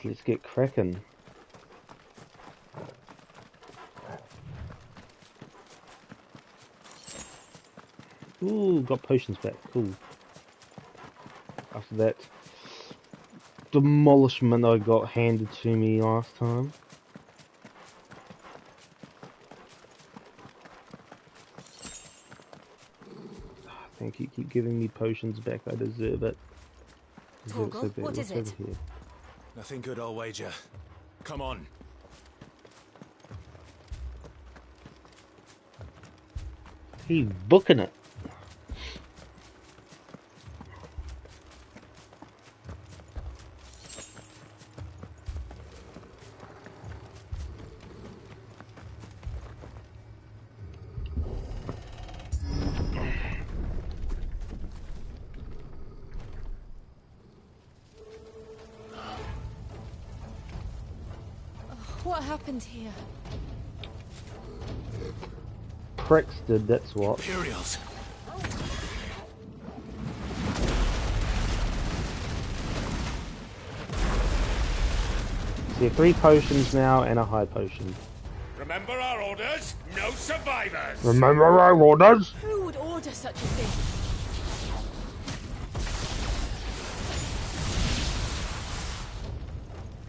Let's get cracking. Ooh, got potions back. Cool. After that demolishment I got handed to me last time. Thank you. Keep giving me potions back. I deserve it. Torgal, what is it? Over here? Nothing good, I'll wager. Come on. He's booking it. What happened here? Pricks did, that's what. Imperials. So you have 3 potions now and a high potion. Remember our orders? No survivors! Remember our orders? Who would order such a thing?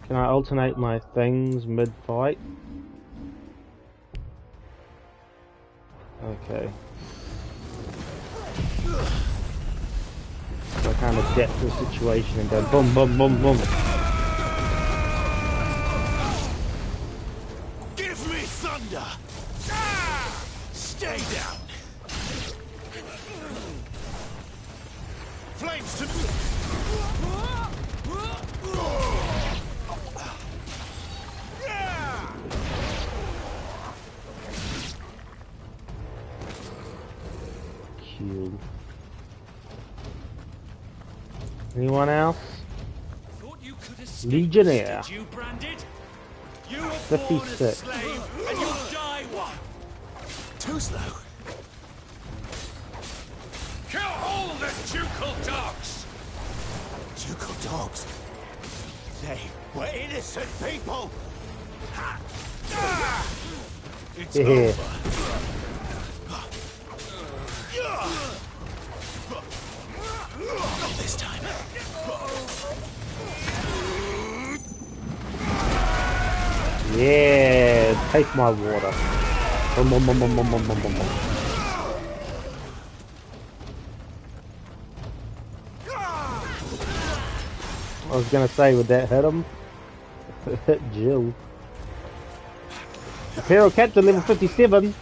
Can I alternate my things mid-fight? Okay. So I kind of adapt to the situation and go boom, boom, boom, boom. Give me thunder! Ah! Stay down! Flames to me! Anyone else? Thought you could escape. Legionnaire. Did you, Branded? You were 56. born a slave, and you'll die one. Too slow. Kill all the ducal dogs! Ducal dogs? They were innocent people! Ha! Ah! It's over. Not this time. Yeah, take my water. Bum, bum, bum, bum, bum, bum, bum, bum, bum. I was gonna say, would that hit him? It hit Jill. Imperial Captain level 57.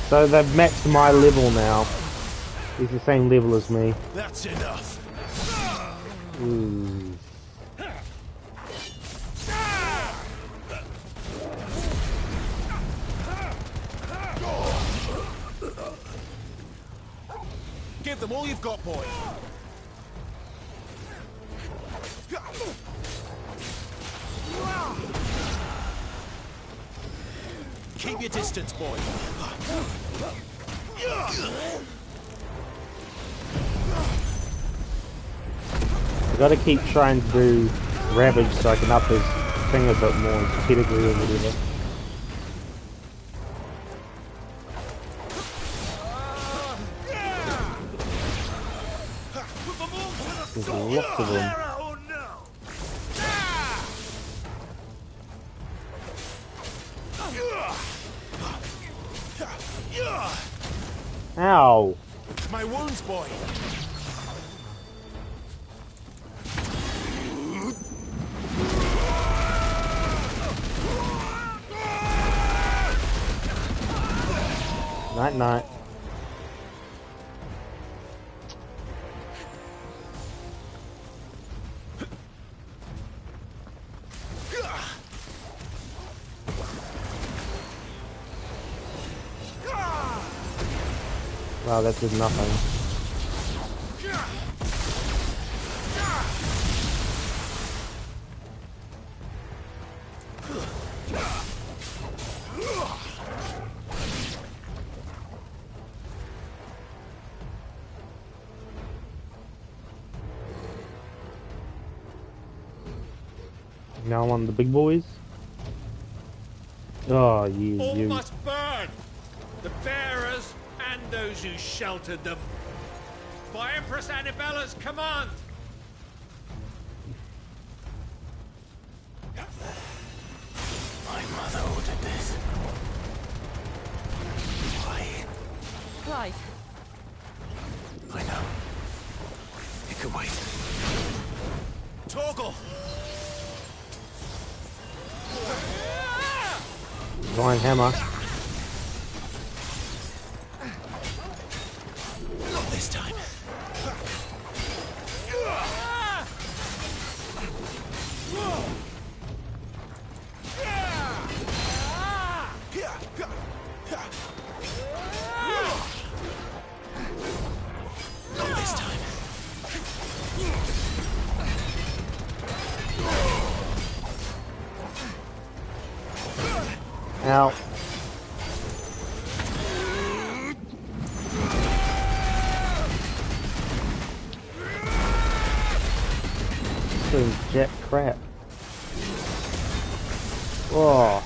So they've matched my level now. He's the same level as me. That's enough. Ooh. Give them all you've got, boy. Keep your distance, boy. I gotta keep trying to do Ravage so I can up his thing a bit more, his pedigree or whatever. There's lots of them. Ow! My wounds, boy. Night night. Wow, that did nothing. Now I'm on the big boys. Oh, All you. must burn! The bearers and those who sheltered them. By Empress Annibella's command! My mother ordered this. Why? Clive, I know. It can wait. Torgal! Divine hammer. Not this time. Not this time. Ow. Doing jack crap. Oh.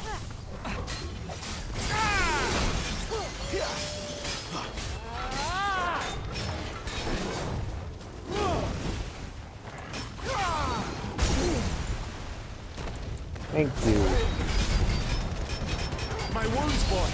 Thank you. My wounds, boy!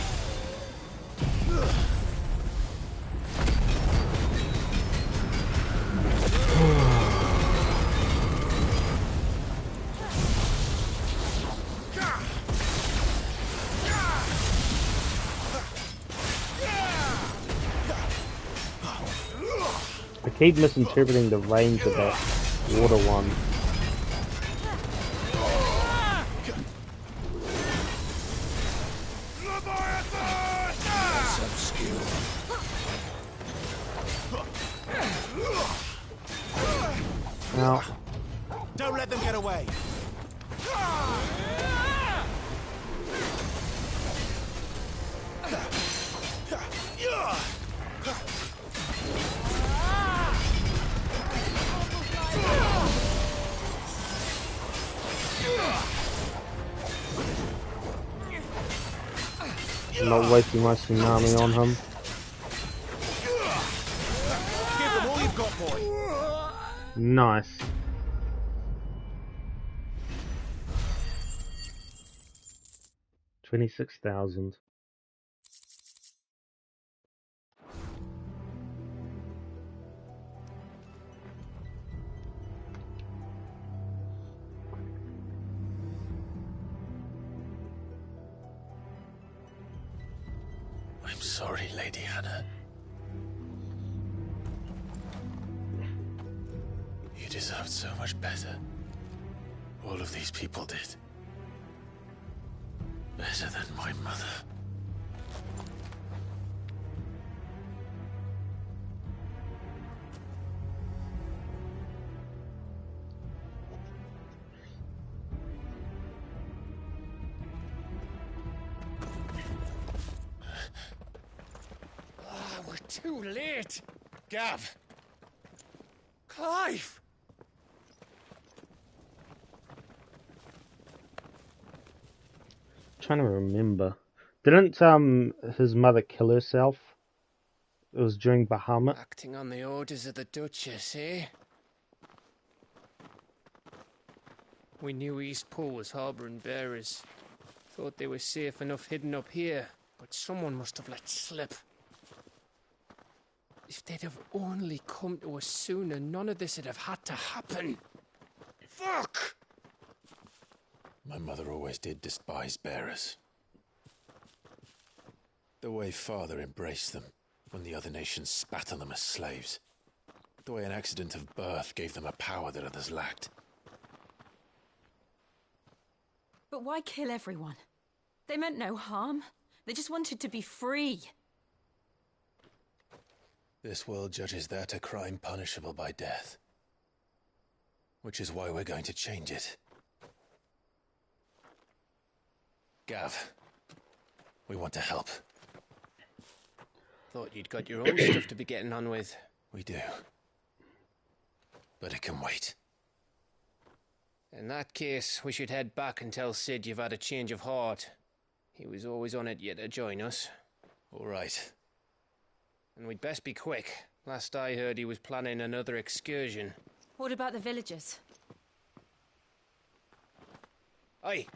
I keep misinterpreting the range of that water one. Some skill. Ow. Don't let them get away! I'm not wasting my tsunami on him. Give them all you've got, boy! Nice. $26,000. I'm sorry, Lady Hannah. You deserved so much better. All of these people did. Better than my mother. We're too late! Gav! Clive! Trying to remember. Didn't his mother kill herself? It was during Bahamut. Acting on the orders of the Duchess, eh? We knew Eastpool was harbouring bearers. Thought they were safe enough hidden up here, but someone must have let slip. If they'd have only come to us sooner, none of this would have had to happen. Fuck! My mother always did despise bearers. The way Father embraced them when the other nations spat on them as slaves. The way an accident of birth gave them a power that others lacked. but why kill everyone? They meant no harm. They just wanted to be free. This world judges that a crime punishable by death. Which is why we're going to change it. Gav, we want to help. Thought you'd got your own stuff to be getting on with. We do. But it can wait. In that case, we should head back and tell Sid you've had a change of heart. He was always on it yet to join us. All right. And we'd best be quick. Last I heard, he was planning another excursion. What about the villagers? Aye.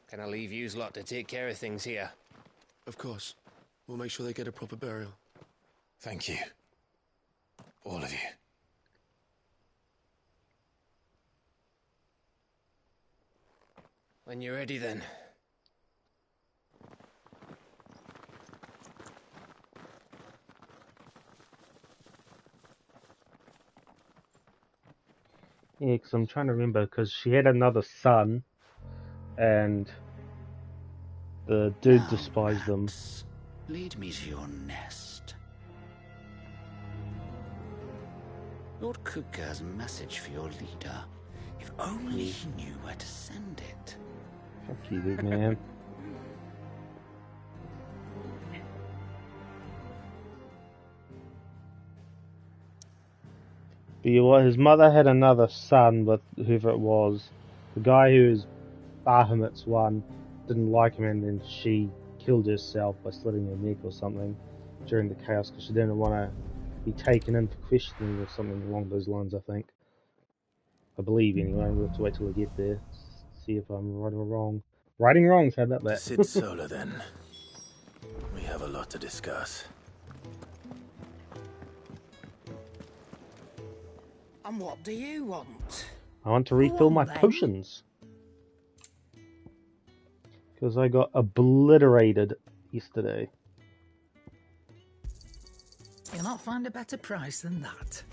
Can I leave yous lot to take care of things here? Of course. We'll make sure they get a proper burial. Thank you. All of you. When you're ready, then. Yeah, because I'm trying to remember, because she had another son, and the dude Now, despised them. Max, lead me to your nest. Lord Kupka has a message for your leader. If only he knew where to send it. Fuck you, big man. But you know what, his mother had another son with whoever it was. The guy who was Bahamut's one didn't like him, and then she killed herself by slitting her neck or something during the chaos because she didn't want to be taken in for questioning or something along those lines, I think. I believe, anyway. We'll have to wait till we get there. See if I'm right or wrong. Righting wrongs, how about To that? Sid Solar, then. We have a lot to discuss. And what do you want? I want to refill my on, then. potions. Because I got obliterated yesterday. You'll not find a better price than that.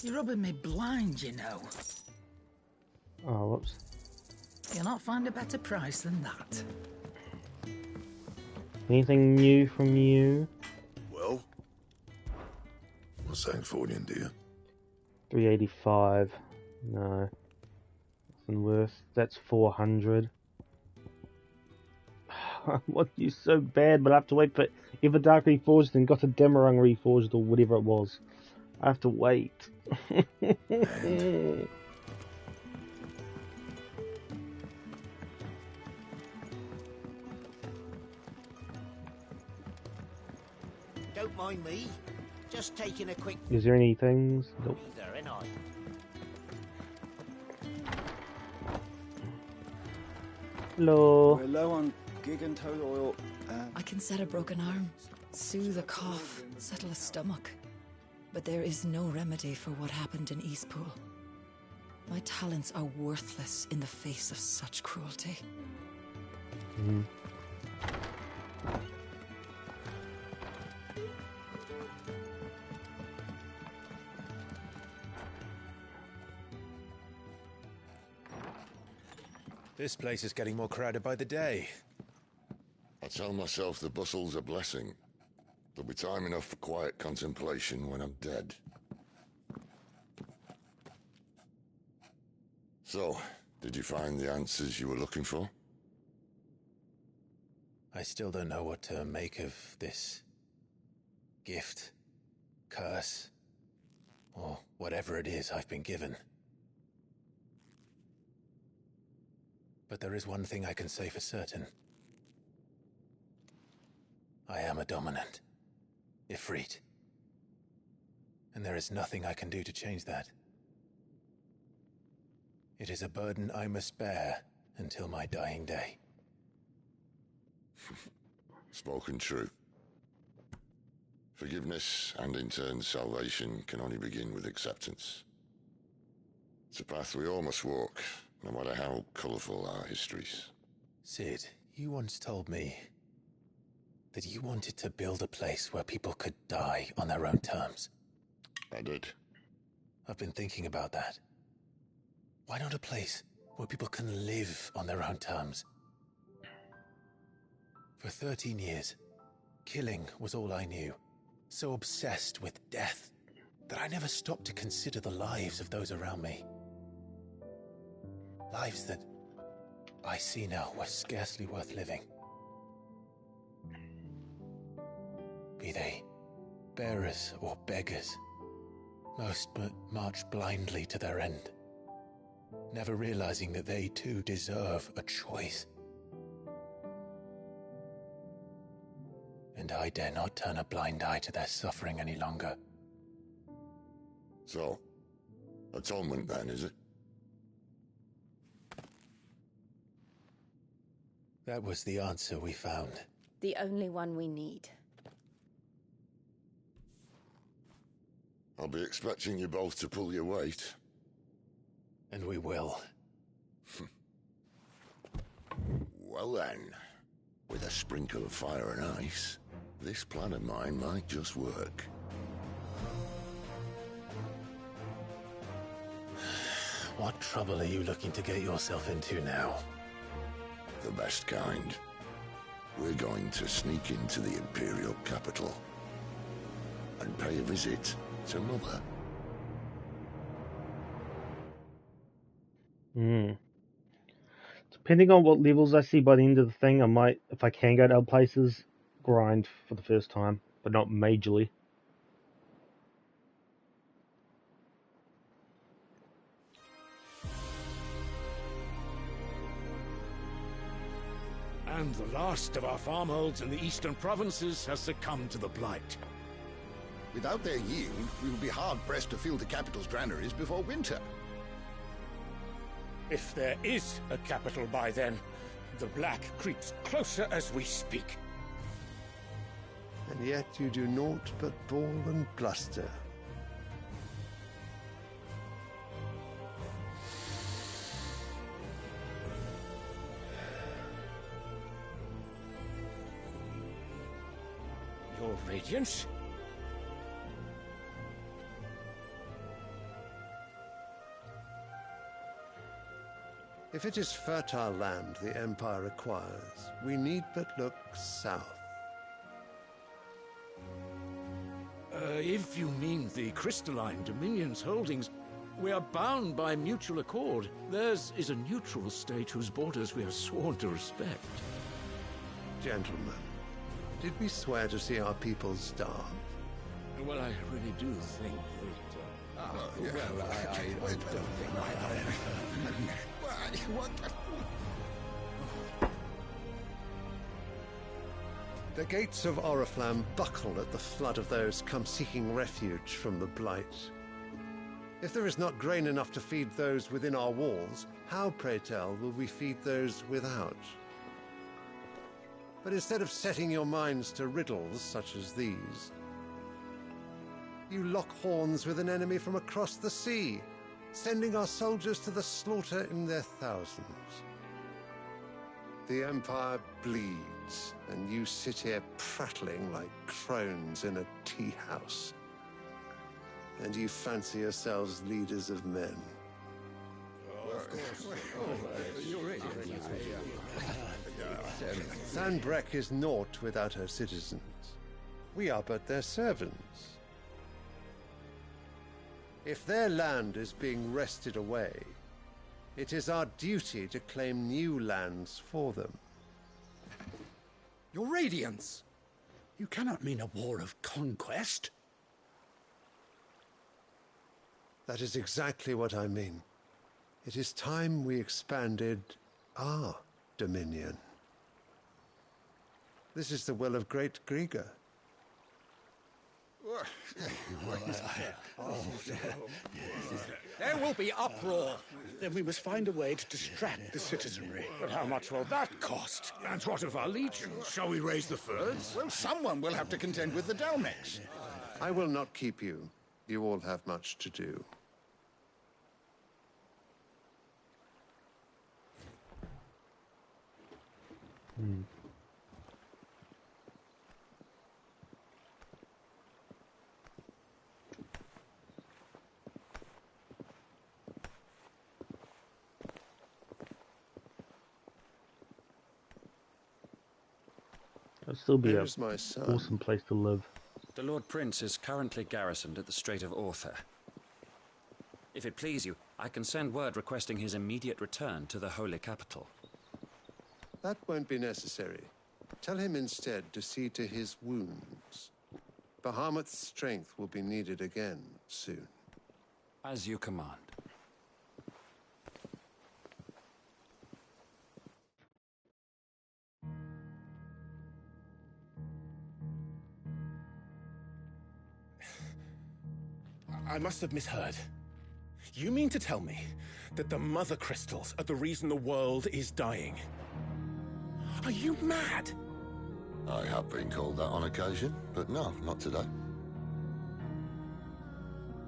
You're rubbing me blind, you know. Oh, whoops. You'll not find a better price than that. Anything new from you? Well, what's saying for you, dear? 385. No. Nothing worse. That's 400. I want you so bad, but I have to wait for Everdark Reforged and got a Demerung Reforged or whatever it was. I have to wait. Don't mind me. Just taking a quick Is there any things? Nope. breather, ain't I? Hello. We're low on gig and toad oil. I can set a broken arm, soothe a cough, settle a stomach. But there is no remedy for what happened in Eastpool. My talents are worthless in the face of such cruelty. Mm-hmm. This place is getting more crowded by the day. I tell myself the bustle's a blessing. There'll be time enough for quiet contemplation when I'm dead. So, did you find the answers you were looking for? I still don't know what to make of this gift, curse, or whatever it is I've been given. But there is one thing I can say for certain. I am a dominant, Ifrit. And there is nothing I can do to change that. It is a burden I must bear until my dying day. Spoken true. Forgiveness and in turn salvation can only begin with acceptance. It's a path we all must walk, no matter how colourful our histories. Sid, you once told me that you wanted to build a place where people could die on their own terms. I did. I've been thinking about that. Why not a place where people can live on their own terms? For 13 years, killing was all I knew. So obsessed with death that I never stopped to consider the lives of those around me. Lives that I see now were scarcely worth living. Be they bearers or beggars, Most but march blindly to their end, never realizing that they too deserve a choice. And I dare not turn a blind eye to their suffering any longer. So, atonement then, is it? That was the answer we found. The only one we need. I'll be expecting you both to pull your weight. And we will. Well then, with a sprinkle of fire and ice, this plan of mine might just work. What trouble are you looking to get yourself into now? The best kind. We're going to sneak into the Imperial capital and pay a visit to Mother. Depending on what levels I see by the end of the thing, I might, if I can go to other places, grind for the first time, but not majorly. And the last of our farmholds in the eastern provinces has succumbed to the blight. Without their yield, we will be hard-pressed to fill the capital's granaries before winter. If there is a capital by then, the black creeps closer as we speak. And yet you do naught but bawl and bluster. Your Radiance? If it is fertile land the Empire requires, we need but look south. If you mean the crystalline Dominion's holdings, we are bound by mutual accord. Theirs is a neutral state whose borders we are sworn to respect. Gentlemen, did we swear to see our people starve? Well, I really do think that... I don't think What? The gates of Oriflamme buckle at the flood of those come seeking refuge from the blight. If there is not grain enough to feed those within our walls, how, pray tell, will we feed those without? But instead of setting your minds to riddles such as these, you lock horns with an enemy from across the sea, sending our soldiers to the slaughter in their thousands. The Empire bleeds, and you sit here prattling like crones in a tea house. And you fancy yourselves leaders of men. Sanbreque is naught without her citizens. We are but their servants. If their land is being wrested away, it is our duty to claim new lands for them. Your Radiance! You cannot mean a war of conquest. That is exactly what I mean. It is time we expanded our dominion. This is the will of great Griga. There will be uproar. Then we must find a way to distract the citizenry. But how much will that cost? And what of our legions? Shall we raise the furs? Well, someone will have to contend with the Dalmex. I will not keep you. You all have much to do. It'll still be There's a my son. awesome place to live. The Lord Prince is currently garrisoned at the Strait of Orther. If it please you, I can send word requesting his immediate return to the Holy Capital. That won't be necessary. Tell him instead to see to his wounds. Bahamut's strength will be needed again soon. As you command. I must have misheard. You mean to tell me that the mother crystals are the reason the world is dying? Are you mad? I have been called that on occasion, but no, not today.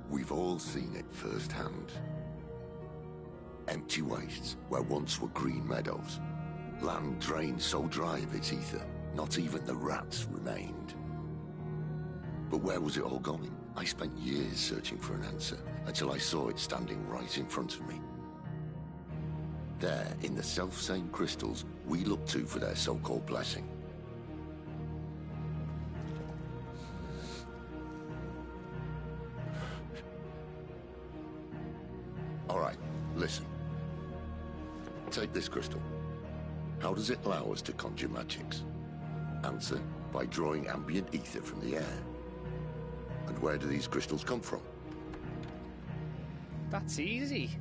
We've all seen it firsthand. Empty wastes where once were green meadows. Land drained so dry of its ether, not even the rats remained. But where was it all going? I spent years searching for an answer, until I saw it standing right in front of me. There, in the self-same crystals we look to for their so-called blessing. All right, listen. Take this crystal. How does it allow us to conjure magics? Answer, by drawing ambient ether from the air. And where do these crystals come from? That's easy.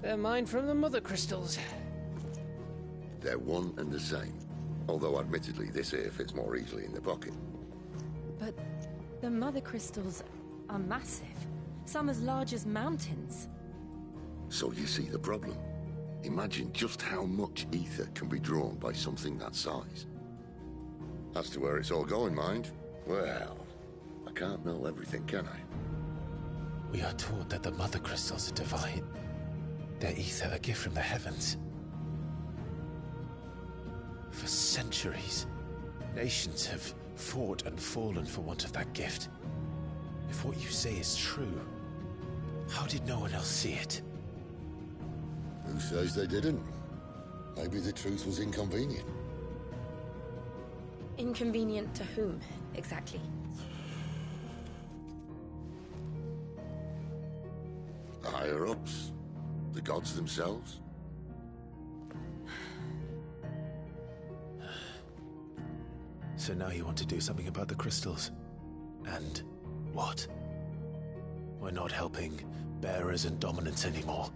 They're mine from the mother crystals. They're one and the same. Although admittedly this here fits more easily in the pocket. But the mother crystals are massive. Some as large as mountains. So you see the problem. Imagine just how much ether can be drawn by something that size. As to where it's all going, mind? Well, I can't know everything, can I? We are taught that the mother crystals are divine. Their ether a gift from the heavens. For centuries, nations have fought and fallen for want of that gift. If what you say is true, how did no one else see it? Who says they didn't? Maybe the truth was inconvenient. Inconvenient to whom, exactly? The higher-ups? The gods themselves? So now you want to do something about the crystals. And what? We're not helping bearers and dominants anymore.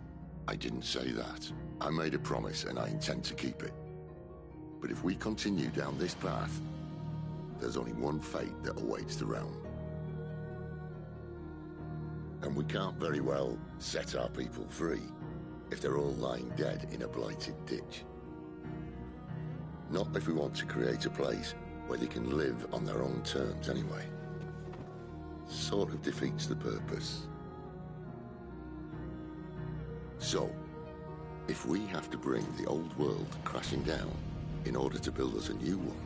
I didn't say that. I made a promise and I intend to keep it. But if we continue down this path, there's only one fate that awaits the realm. And we can't very well set our people free if they're all lying dead in a blighted ditch. Not if we want to create a place where they can live on their own terms anyway. Sort of defeats the purpose. So, if we have to bring the old world crashing down in order to build us a new one,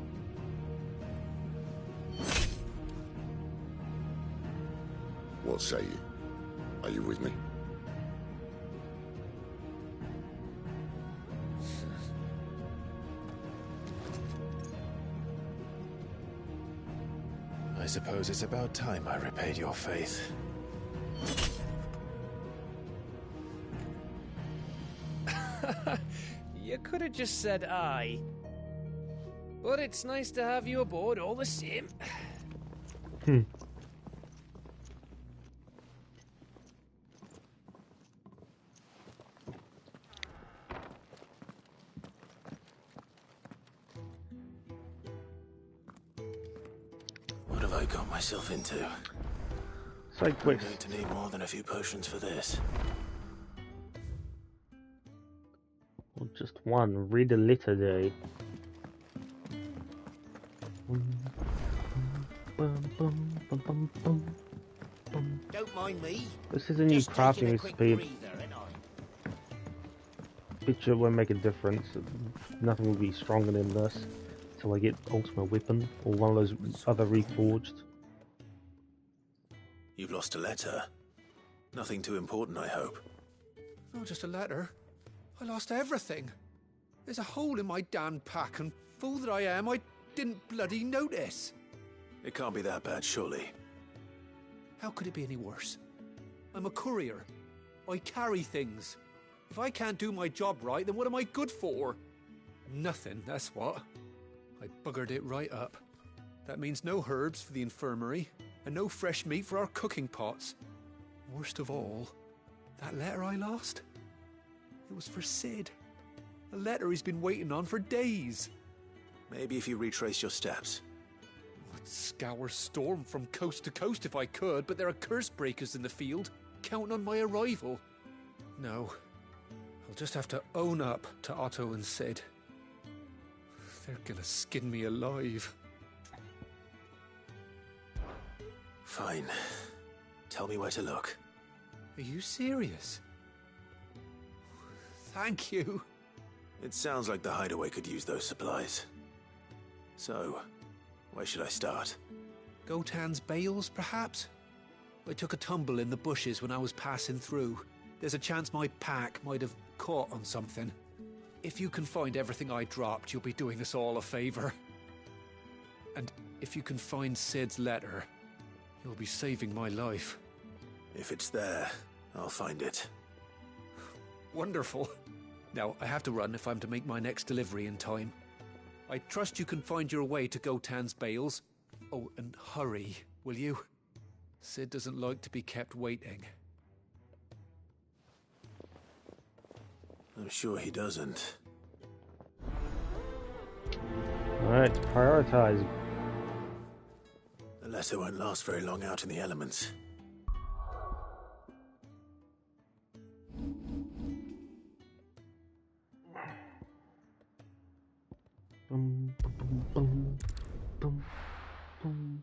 what say you? Are you with me? I suppose it's about time I repaid your faith. You could have just said aye. But it's nice to have you aboard all the same. What have I got myself into? Side I'm quest. going to need more than a few potions for this. Or just one. Read a letter day. Don't mind me. This is a new Just taking crafting a quick recipe. breather, ain't I? Picture won't make a difference. Nothing will be stronger than this until I get ultimate weapon or one of those other reforged. You've lost a letter. Nothing too important, I hope. Not just a letter. I lost everything. There's a hole in my damn pack, and fool that I am, I didn't bloody notice. It can't be that bad, surely. How could it be any worse? I'm a courier. I carry things. If I can't do my job right, then what am I good for? Nothing, that's what. I buggered it right up. That means no herbs for the infirmary, and no fresh meat for our cooking pots. Worst of all, That letter I lost? It was for Sid. A letter he's been waiting on for days. Maybe if you retrace your steps. I'd scour Storm from coast to coast if I could, but there are curse breakers in the field, counting on my arrival. No. I'll just have to own up to Otto and Sid. They're gonna skin me alive. Fine. Tell me where to look. Are you serious? Thank you. It sounds like the hideaway could use those supplies. So, where should I start? Gotan's bales, perhaps? I took a tumble in the bushes when I was passing through. There's a chance my pack might have caught on something. If you can find everything I dropped, you'll be doing us all a favor. And if you can find Sid's letter, you'll be saving my life. If it's there, I'll find it. Wonderful. Now, I have to run if I'm to make my next delivery in time. I trust you can find your way to Gotan's bales. Oh, and hurry, will you? Sid doesn't like to be kept waiting. I'm sure he doesn't. Alright, prioritize. The letter won't last very long out in the elements. Boom, boom, boom, boom, boom.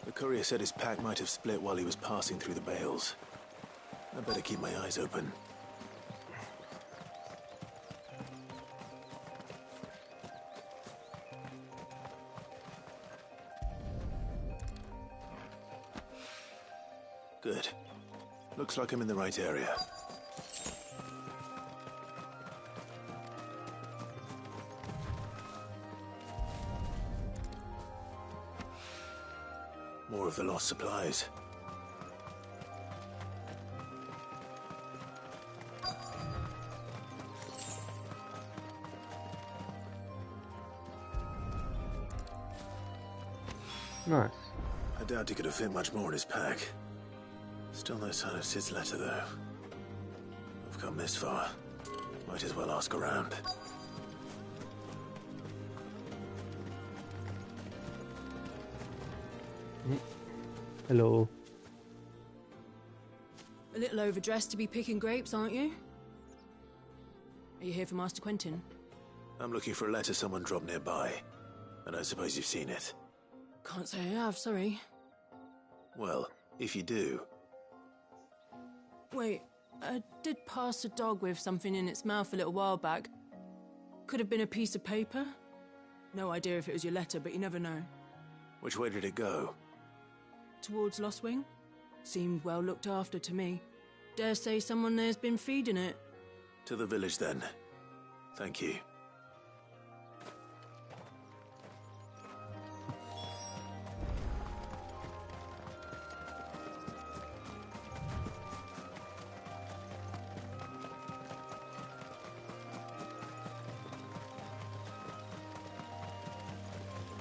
The courier said his pack might have split while he was passing through the bales. I better keep my eyes open. Good. Looks like I'm in the right area. More of the lost supplies. Nice. I doubt he could have fit much more in his pack. Still no sign of Sid's letter, though. I've come this far. Might as well ask around. Hello. A little overdressed to be picking grapes, aren't you? Are you here for Master Quentin? I'm looking for a letter someone dropped nearby. And I suppose you've seen it. Can't say I have, sorry. Well, if you do... Wait, I did pass a dog with something in its mouth a little while back. Could have been a piece of paper. No idea if it was your letter, but you never know. Which way did it go? Towards Lostwing. Seemed well looked after to me. Dare say someone there's been feeding it. To the village, then. Thank you.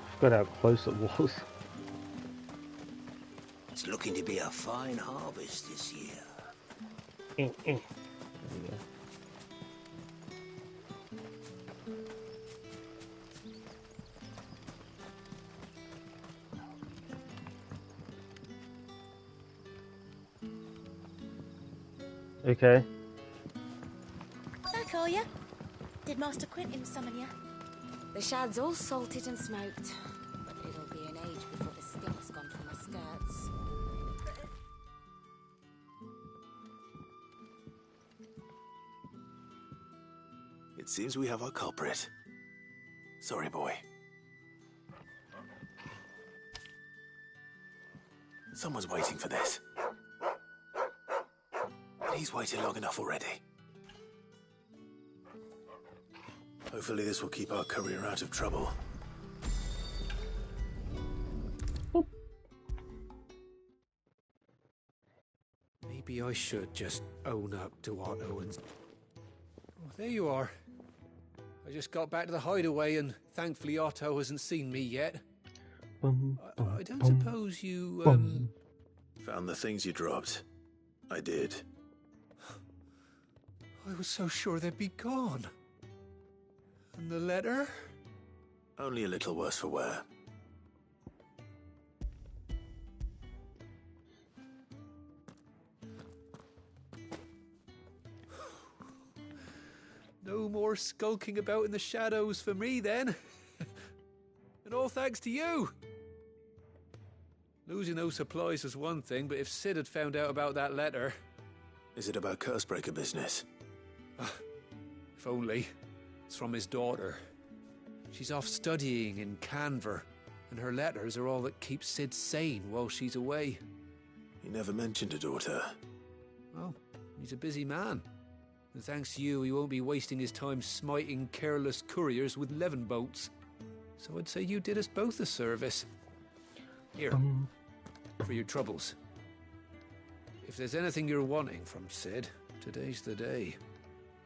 I forgot how close it was. It's looking to be a fine harvest this year. There you go. Okay. Back, are ya? Did Master Quentin summon ya? The shad's all salted and smoked, but it'll be an age before the stink's gone from my skirts. It seems we have our culprit. Sorry, boy. Someone's waiting for this. He's waited long enough already. Hopefully this will keep our courier out of trouble. Maybe I should just own up to Otto and... Oh, there you are. I just got back to the hideaway and thankfully Otto hasn't seen me yet. I don't suppose you, Found the things you dropped. I did. I was so sure they'd be gone. And the letter? Only a little worse for wear. No more skulking about in the shadows for me, then. And all thanks to you. Losing those supplies was one thing, but if Sid had found out about that letter... Is it about Cursebreaker business? If only. It's from his daughter. She's off studying in Canver, and her letters are all that keeps Sid sane while she's away. He never mentioned a daughter. Well, he's a busy man. And thanks to you, he won't be wasting his time smiting careless couriers with levin bolts. So I'd say you did us both a service. Here, for your troubles. If there's anything you're wanting from Sid, today's the day.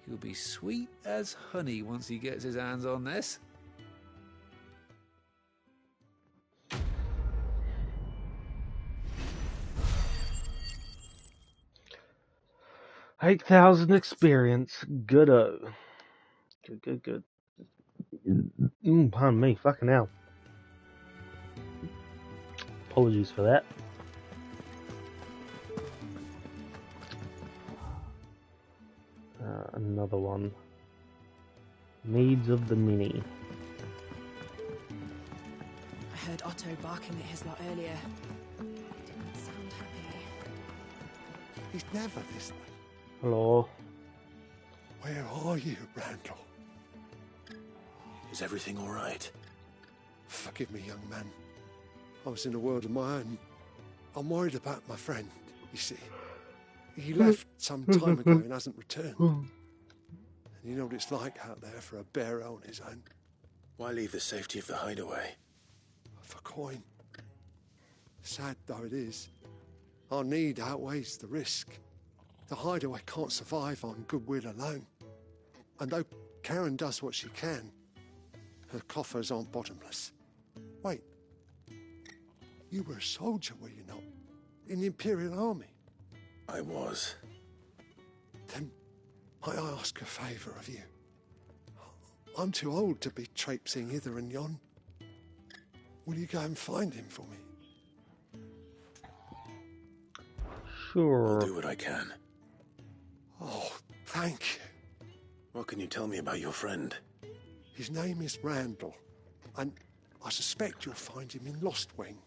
He'll be sweet as honey once he gets his hands on this. $8,000 experience. Good-o. Good. Pardon me. Fucking hell. Apologies for that. Another one. Needs of the Mini. I heard Otto barking at his lot earlier. Didn't sound happy. He's never this way. Hello. Where are you, Randall? Is everything all right? Forgive me, young man. I was in a world of my own. I'm worried about my friend, you see. He left some time ago and hasn't returned. And you know what it's like out there for a bearer on his own. Why leave the safety of the hideaway? For coin. Sad though it is, our need outweighs the risk. The hideaway can't survive on goodwill alone. And though Karen does what she can, her coffers aren't bottomless. Wait. You were a soldier, were you not? In the Imperial Army? I was. Then I ask a favour of you. I'm too old to be traipsing hither and yon. Will you go and find him for me? Sure. I'll do what I can. Oh, thank you. What can you tell me about your friend? His name is Randall, and I suspect you'll find him in Lost Wing.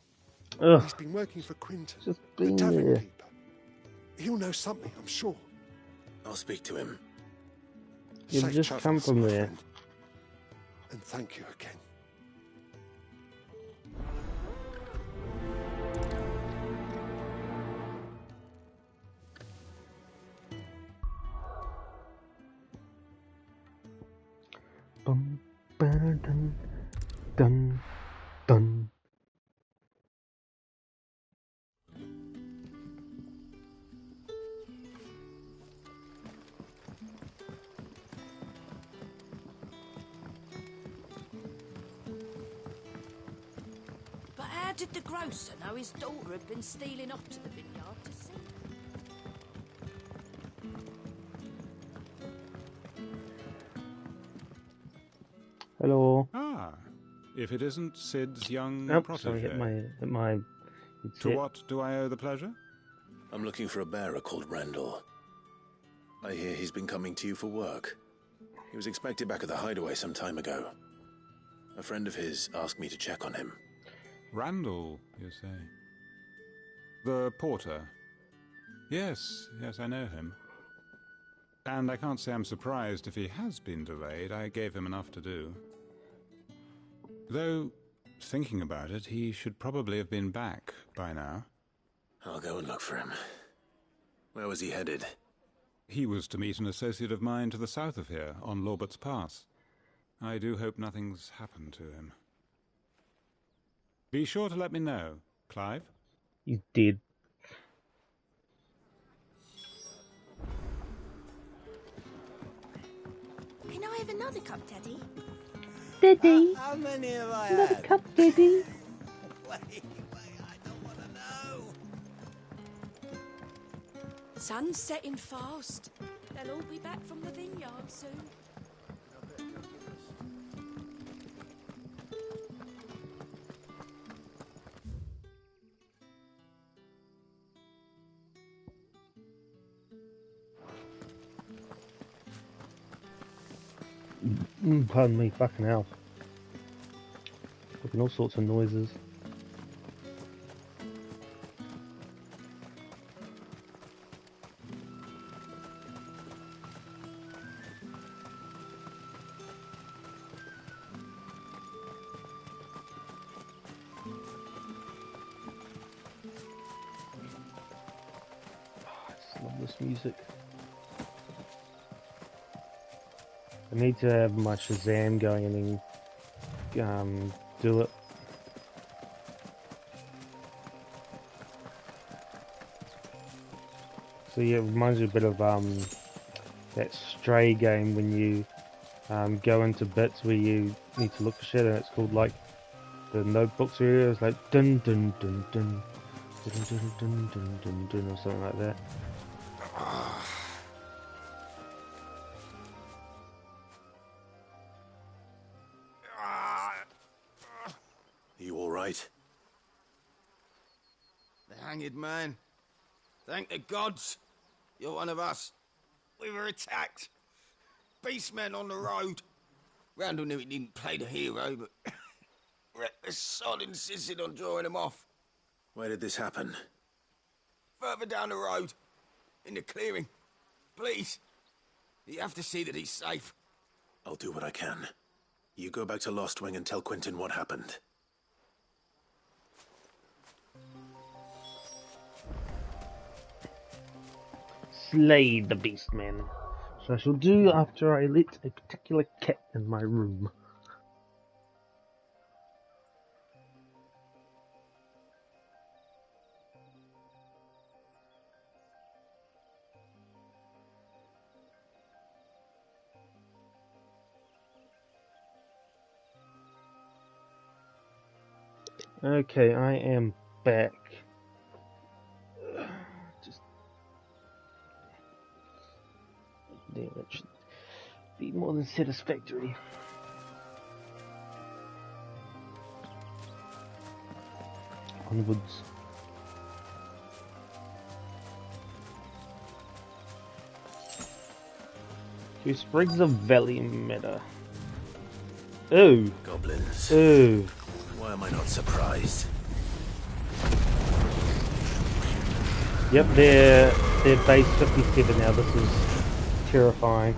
Ugh. He's been working for Quinton, Just the been tavern there. keeper. He'll know something, I'm sure. I'll speak to him. You've Safe just travels, come from my there. friend. And thank you again. Dun, dun, dun. But how did the grocer know his daughter had been stealing off to the vineyard to see? Hello. Ah, if it isn't Sid's young Sorry, protege. hit my. To what do I owe the pleasure? I'm looking for a bearer called Randall. I hear he's been coming to you for work. He was expected back at the hideaway some time ago. A friend of his asked me to check on him. Randall, you say? The porter? Yes, I know him. And I can't say I'm surprised if he has been delayed. I gave him enough to do. Though, thinking about it, he should probably have been back by now. I'll go and look for him. Where was he headed? He was to meet an associate of mine to the south of here, on Lorbert's Pass. I do hope nothing's happened to him. Be sure to let me know, Clive. You did. Can I have another cup, Daddy? Daddy. How many have I Another had? cup, Daddy. Wait, I don't want to know. Sun's setting fast. They'll all be back from the vineyard soon. Pardon me, fucking hell. Making all sorts of noises. I just love this music. I need to have my Shazam going and then do it. So yeah, it reminds me a bit of that Stray game when you go into bits where you need to look for shit, and it's called like the Notebooks area. It's like dun dun dun dun dun dun dun dun dun dun or something like that. You all right? The hanged man. Thank the gods. You're one of us. We were attacked. Beastmen on the road. Randall knew he didn't play the hero, but reckless sod insisted on drawing him off. Where did this happen? Further down the road. In the clearing. Please. You have to see that he's safe. I'll do what I can. You go back to Lost Wing and tell Quentin what happened. Slay the Beastmen. So I shall do after I lit a particular cat in my room. Okay, I am back. Damn, it should be more than satisfactory. Onwards. Two sprigs of valley matter. Ooh. Goblins. Ooh. Why am I not surprised? Yep, they're base 57 now. This is terrifying.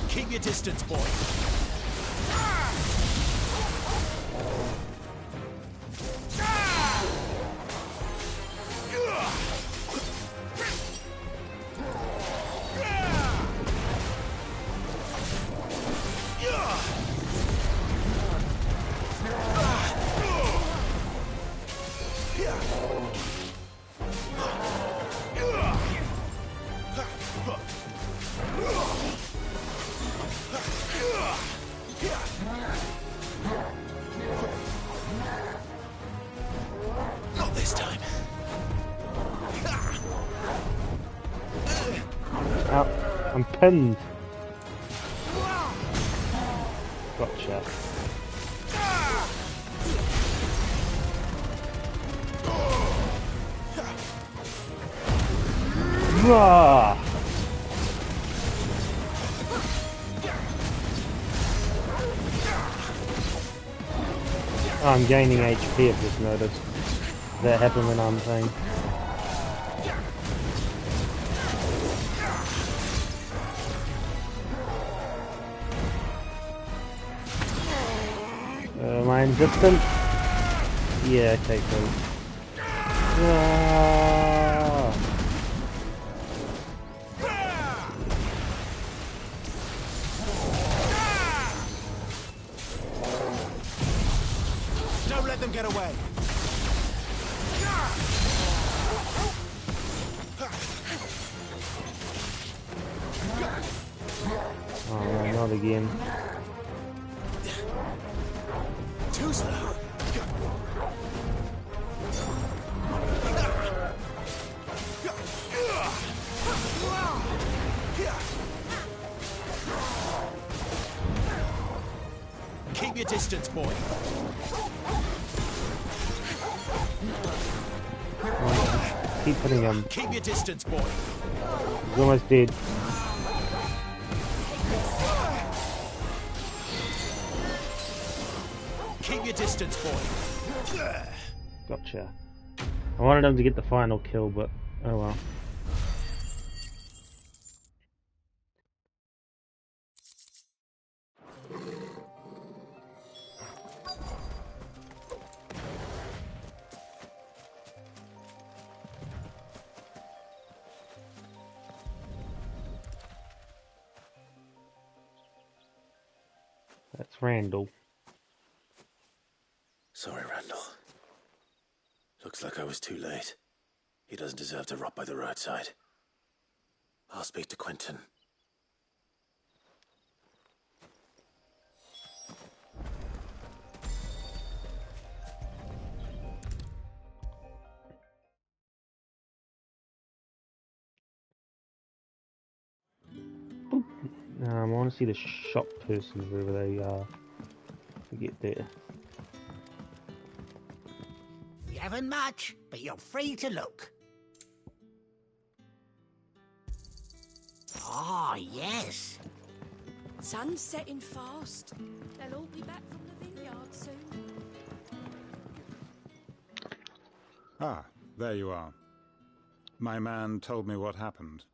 Keep your distance, boy. Not this time. Ow, I'm pinned. Gotcha. Rah! Oh, I'm gaining HP, I've just noticed. That happened when I'm playing. Am I in distance? Yeah, okay, cool. Ah. Don't let them get away. Oh, not again. Too slow. Keep your distance, boy. Keep hitting him. Keep your distance, boy. He's almost dead. Keep your distance, boy. Gotcha. I wanted him to get the final kill, but oh well. That's Randall. Sorry, Randall. Looks like I was too late. He doesn't deserve to rot by the roadside. I'll speak to Quentin. I want to see the shop person wherever they are to get there. We haven't much, but you're free to look. Ah, yes. Sun's setting fast. They'll all be back from the vineyard soon. Ah, there you are. My man told me what happened.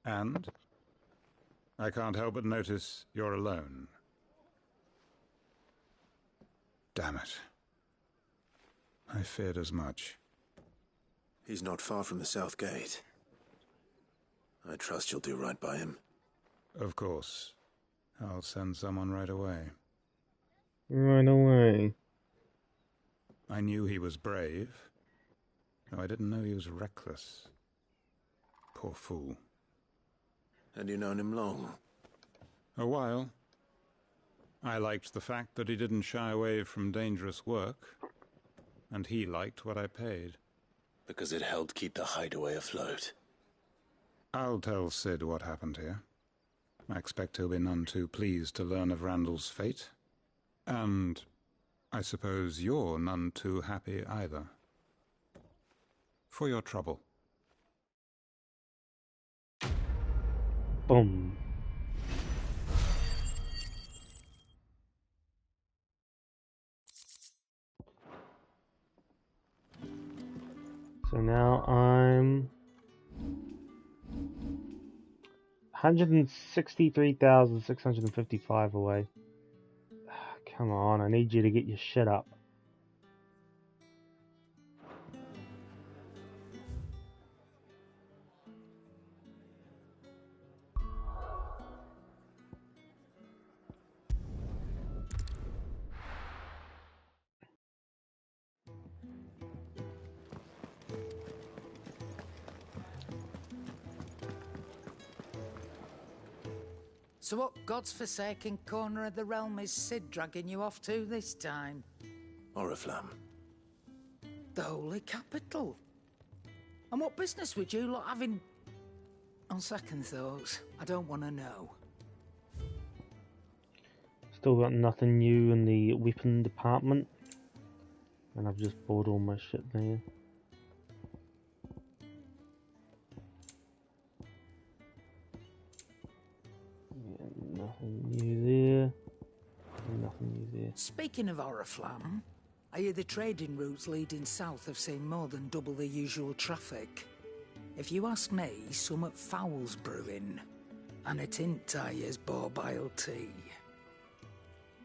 And I can't help but notice you're alone. Damn it. I feared as much. He's not far from the south gate. I trust you'll do right by him. Of course. I'll send someone right away. Right away. I knew he was brave, though I didn't know he was reckless. Poor fool. And you known him long? A while. I liked the fact that he didn't shy away from dangerous work, and he liked what I paid. Because it helped keep the hideaway afloat. I'll tell Sid what happened here. I expect he'll be none too pleased to learn of Randall's fate. And I suppose you're none too happy either. For your trouble. Boom. So now I'm 163,655 away. Come on, I need you to get your shit up. So what God's forsaken corner of the realm is Sid dragging you off to this time? Oriflamme. The Holy Capital. And what business would you lot have in... On second thoughts, I don't want to know. Still got nothing new in the weapon department. And I've just bought all my shit there. Nothing new there. Nothing new there. Speaking of Oriflamme, I hear the trading routes leading south have seen more than double the usual traffic. If you ask me, somewhat foul's brewing. And a tint tires borbile tea.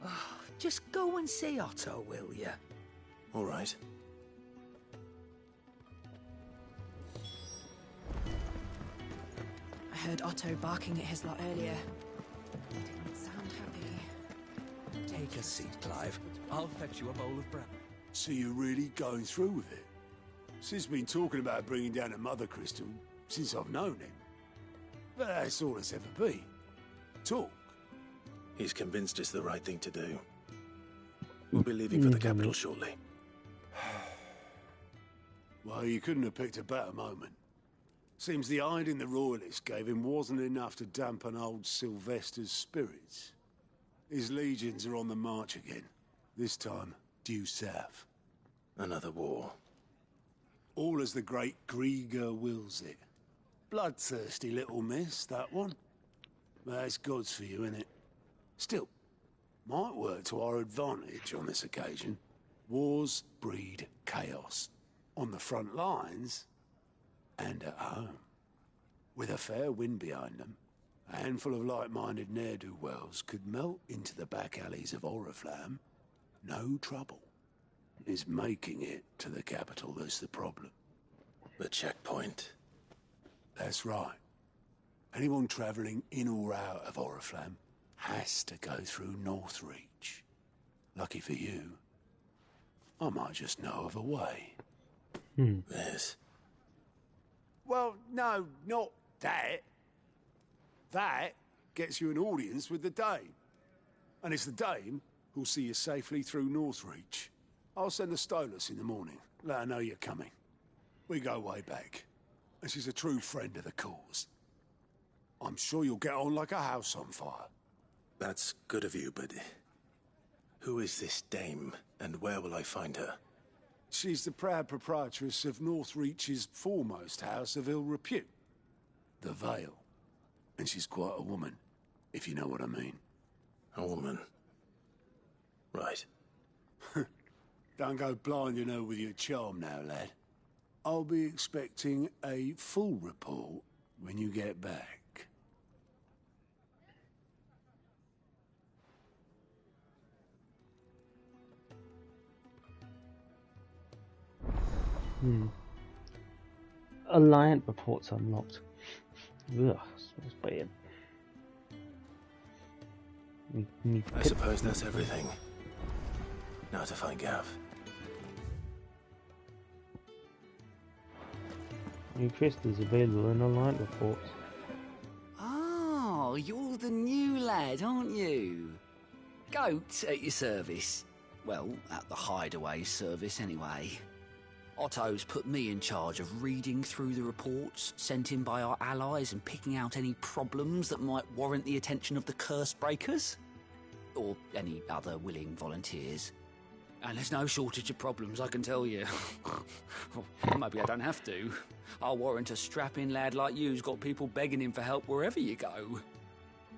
Oh, just go and see Otto, will you? All right. I heard Otto barking at his lot earlier. Didn't sound happy. Take a seat, Clive. I'll fetch you a bowl of brown. So you're really going through with it? Sid's been talking about bringing down a Mother Crystal since I've known him. But that's all it's ever been. Talk. He's convinced it's the right thing to do. We'll be leaving for the capital shortly. Well, you couldn't have picked a better moment. Seems the hiding the Royalists gave him wasn't enough to dampen old Sylvester's spirits. His legions are on the march again, this time due south. Another war. All as the great Grieger wills it. Bloodthirsty little miss, that one. That's God's for you, innit? Still, might work to our advantage on this occasion. Wars breed chaos. On the front lines, and at home. With a fair wind behind them, a handful of like-minded ne'er-do-wells could melt into the back alleys of Oriflamme. No trouble. It's making it to the capital that's the problem. The checkpoint. That's right. Anyone travelling in or out of Oriflamme has to go through Northreach. Lucky for you, I might just know of a way. Yes. Well, no, not that. That gets you an audience with the Dame. And it's the Dame who'll see you safely through Northreach. I'll send the Stolas in the morning. Let her know you're coming. We go way back. And she's a true friend of the cause. I'm sure you'll get on like a house on fire. That's good of you, but who is this Dame, and where will I find her? She's the proud proprietress of Northreach's foremost house of ill repute, the Vale. And she's quite a woman, if you know what I mean. A woman? Right. Don't go blinding her with your charm now, lad. I'll be expecting a full report when you get back. Alliant reports unlocked. Ugh, smells bad. I suppose that's everything. Now to find Gav. New quest is available in Alliant reports. Oh, you're the new lad, aren't you? Goat at your service. Well, at the Hideaway service anyway. Otto's put me in charge of reading through the reports sent in by our allies and picking out any problems that might warrant the attention of the Curse Breakers. Or any other willing volunteers. And there's no shortage of problems, I can tell you. Maybe I don't have to. I'll warrant a strapping lad like you's got people begging him for help wherever you go.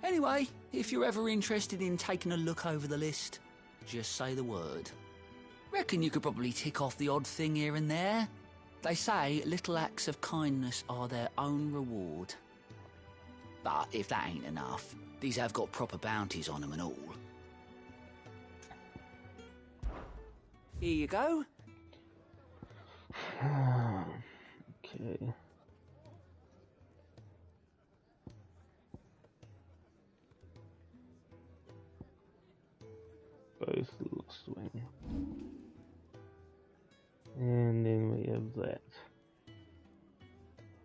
Anyway, if you're ever interested in taking a look over the list, just say the word. Reckon you could probably tick off the odd thing here and there. They say little acts of kindness are their own reward. But if that ain't enough, these have got proper bounties on them and all. Here you go. Okay. Both Lost Wing. And then we have that.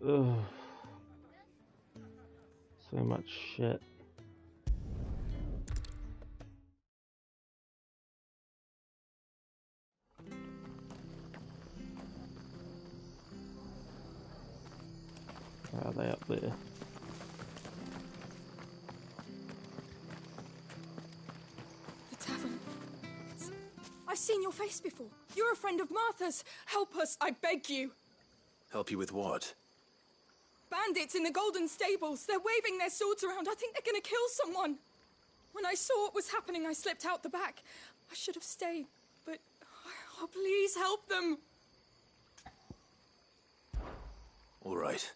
Ugh. So much shit. Where are they up there? The tavern. I've seen your face before. You're a friend of Martha's. Help us, I beg you. Help you with what? Bandits in the Golden Stables. They're waving their swords around. I think they're going to kill someone. When I saw what was happening, I slipped out the back. I should have stayed, but... Oh, please help them. All right.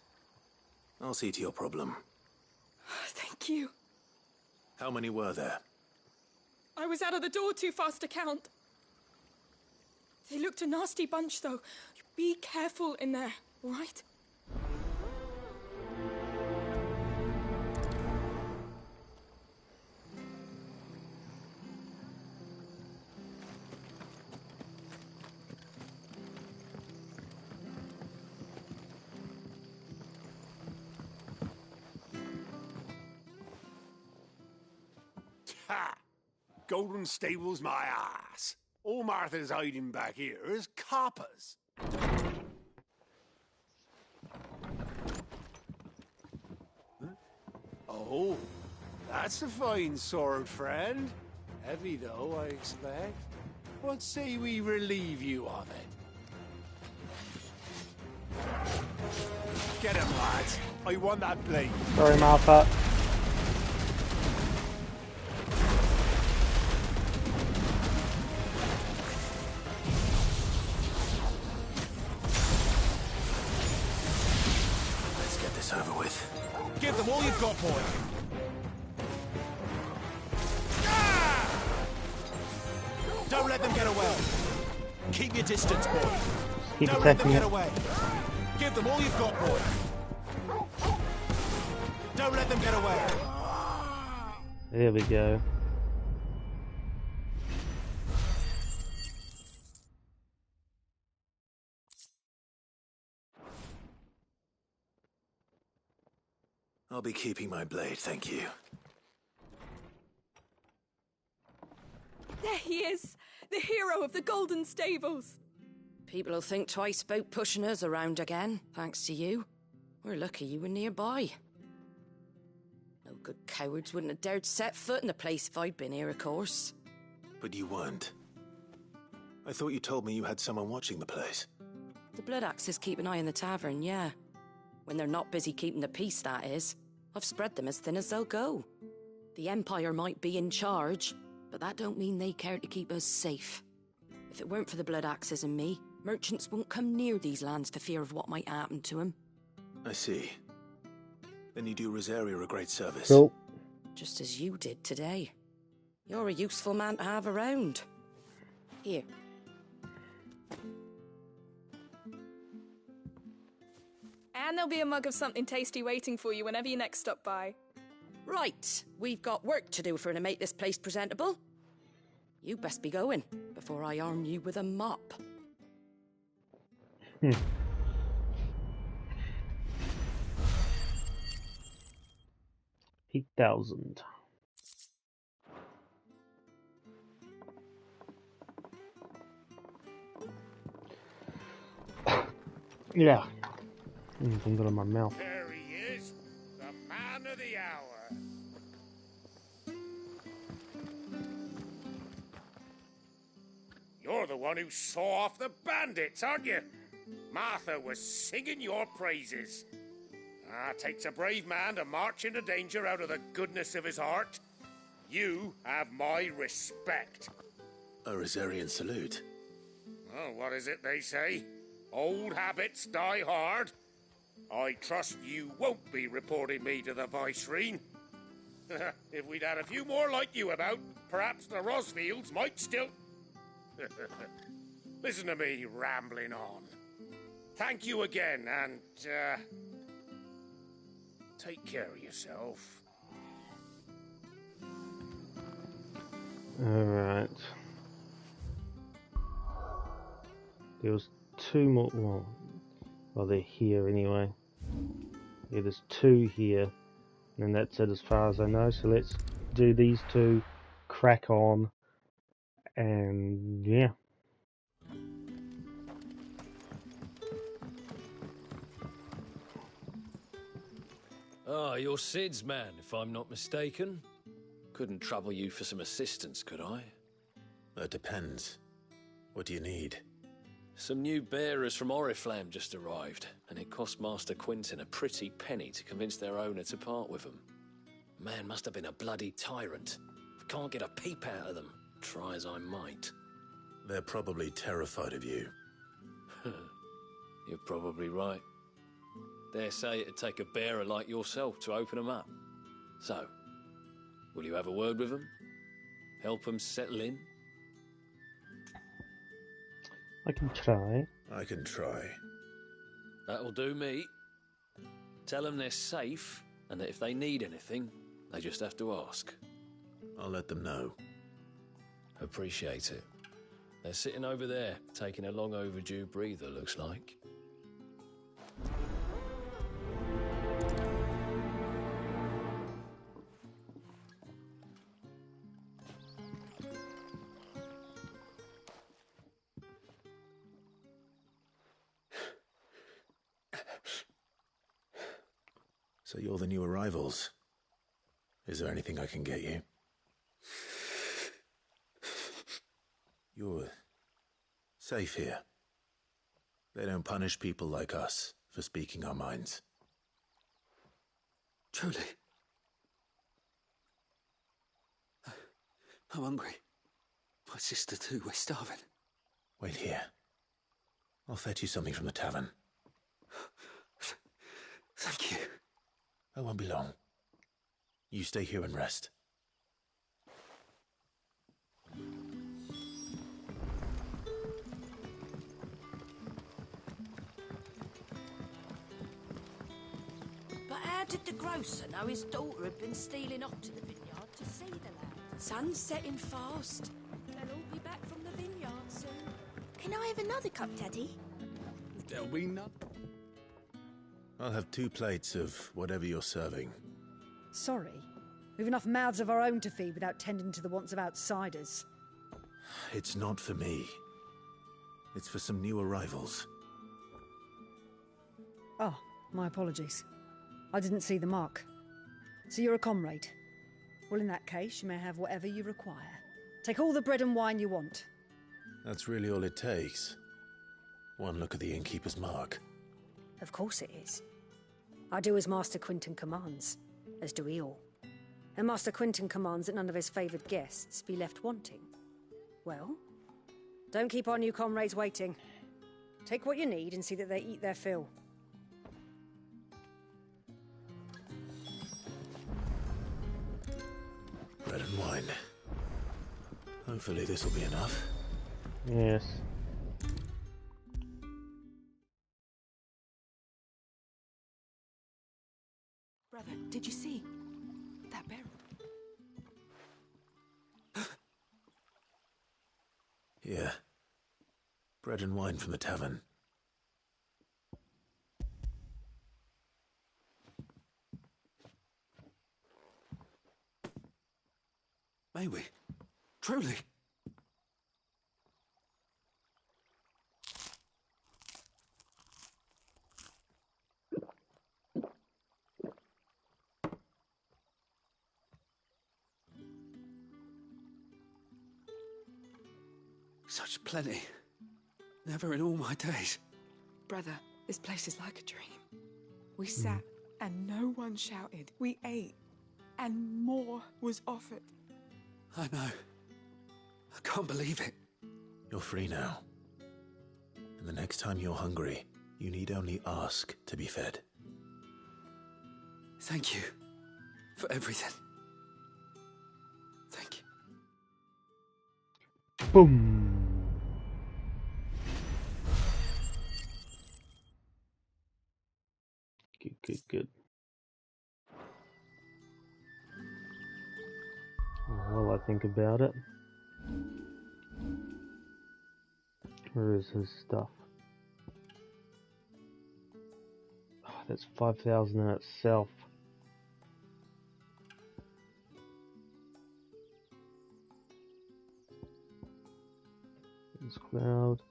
I'll see to your problem. Thank you. How many were there? I was out of the door too fast to count. They looked a nasty bunch, though. Be careful in there, all right? golden stable's my ass. All Martha's hiding back here is coppers. Oh, that's a fine sword, friend. Heavy, though, I expect. What say we relieve you of it? Get him, lads. I want that blade. Sorry, Martha. Let's get this over with. Give them all you've got, boy. Don't let them get away. Keep your distance, boy. Don't let them get away. Give them all you've got, boy. Don't let them get away. There we go. I'll be keeping my blade, thank you. There he is, the hero of the Golden Stables. People will think twice about pushing us around again, thanks to you. We're lucky you were nearby. No good cowards wouldn't have dared set foot in the place if I'd been here, of course. But you weren't. I thought you told me you had someone watching the place. The Blood Axes keep an eye on the tavern, yeah. When they're not busy keeping the peace, that is. I've spread them as thin as they'll go. The Empire might be in charge, but that don't mean they care to keep us safe. If it weren't for the Blood Axes and me, merchants won't come near these lands for fear of what might happen to them. I see. Then you do Rosaria a great service. Cool. Just as you did today. You're a useful man to have around. Here. And there'll be a mug of something tasty waiting for you whenever you next stop by. Right, we've got work to do for to make this place presentable. You best be going, before I arm you with a mop. 8,000. Yeah. Something got in my mouth. There he is, the man of the hour. You're the one who saw off the bandits, aren't you? Martha was singing your praises. Takes a brave man to march into danger out of the goodness of his heart. You have my respect. A Rosarian salute. Oh, what is it they say? Old habits die hard. I trust you won't be reporting me to the Viceroy. If we'd had a few more like you about, perhaps the Rosfields might still... Listen to me rambling on. Thank you again, and, take care of yourself. Alright. There was two more... Well, they're here anyway. Yeah, there's two here. And that's it as far as I know. So let's do these two, crack on, and yeah. Ah, you're Sid's man, if I'm not mistaken. Couldn't trouble you for some assistance, could I? That depends. What do you need? Some new bearers from Oriflamme just arrived, and it cost Master Quinton a pretty penny to convince their owner to part with them. Man must have been a bloody tyrant. Can't get a peep out of them, try as I might. They're probably terrified of you. You're probably right. Dare say it'd take a bearer like yourself to open them up. So, will you have a word with them? Help them settle in? I can try. I can try. That'll do me. Tell them they're safe, and that if they need anything, they just have to ask. I'll let them know. Appreciate it. They're sitting over there, taking a long overdue breather, looks like. So you're the new arrivals. Is there anything I can get you? You're safe here. They don't punish people like us for speaking our minds. Truly. I'm hungry. My sister too, we're starving. Wait here. I'll fetch you something from the tavern. Thank you. I won't be long. You stay here and rest. But how did the grocer know his daughter had been stealing off to the vineyard to see the lad? Sun's setting fast. They'll all be back from the vineyard soon. Can I have another cup, Daddy? There'll be none. I'll have 2 plates of whatever you're serving. Sorry. We've enough mouths of our own to feed without tending to the wants of outsiders. It's not for me. It's for some new arrivals. Oh, my apologies. I didn't see the mark. So you're a comrade. Well, in that case, you may have whatever you require. Take all the bread and wine you want. That's really all it takes. One look at the innkeeper's mark. Of course it is. I do as Master Quinton commands, as do we all. And Master Quinton commands that none of his favoured guests be left wanting. Well, don't keep our new comrades waiting. Take what you need and see that they eat their fill. Bread and wine. Hopefully this will be enough. Yes. Brother, did you see that barrel? Here. Bread and wine from the tavern. May we? Truly? Such plenty. Never in all my days. Brother, this place is like a dream. We sat and no one shouted. We ate and more was offered. I know. I can't believe it. You're free now. And the next time you're hungry, you need only ask to be fed. Thank you for everything. Thank you. Boom. Good. Well, I think about it. Where is his stuff? Oh, that's 5,000 in itself. This cloud.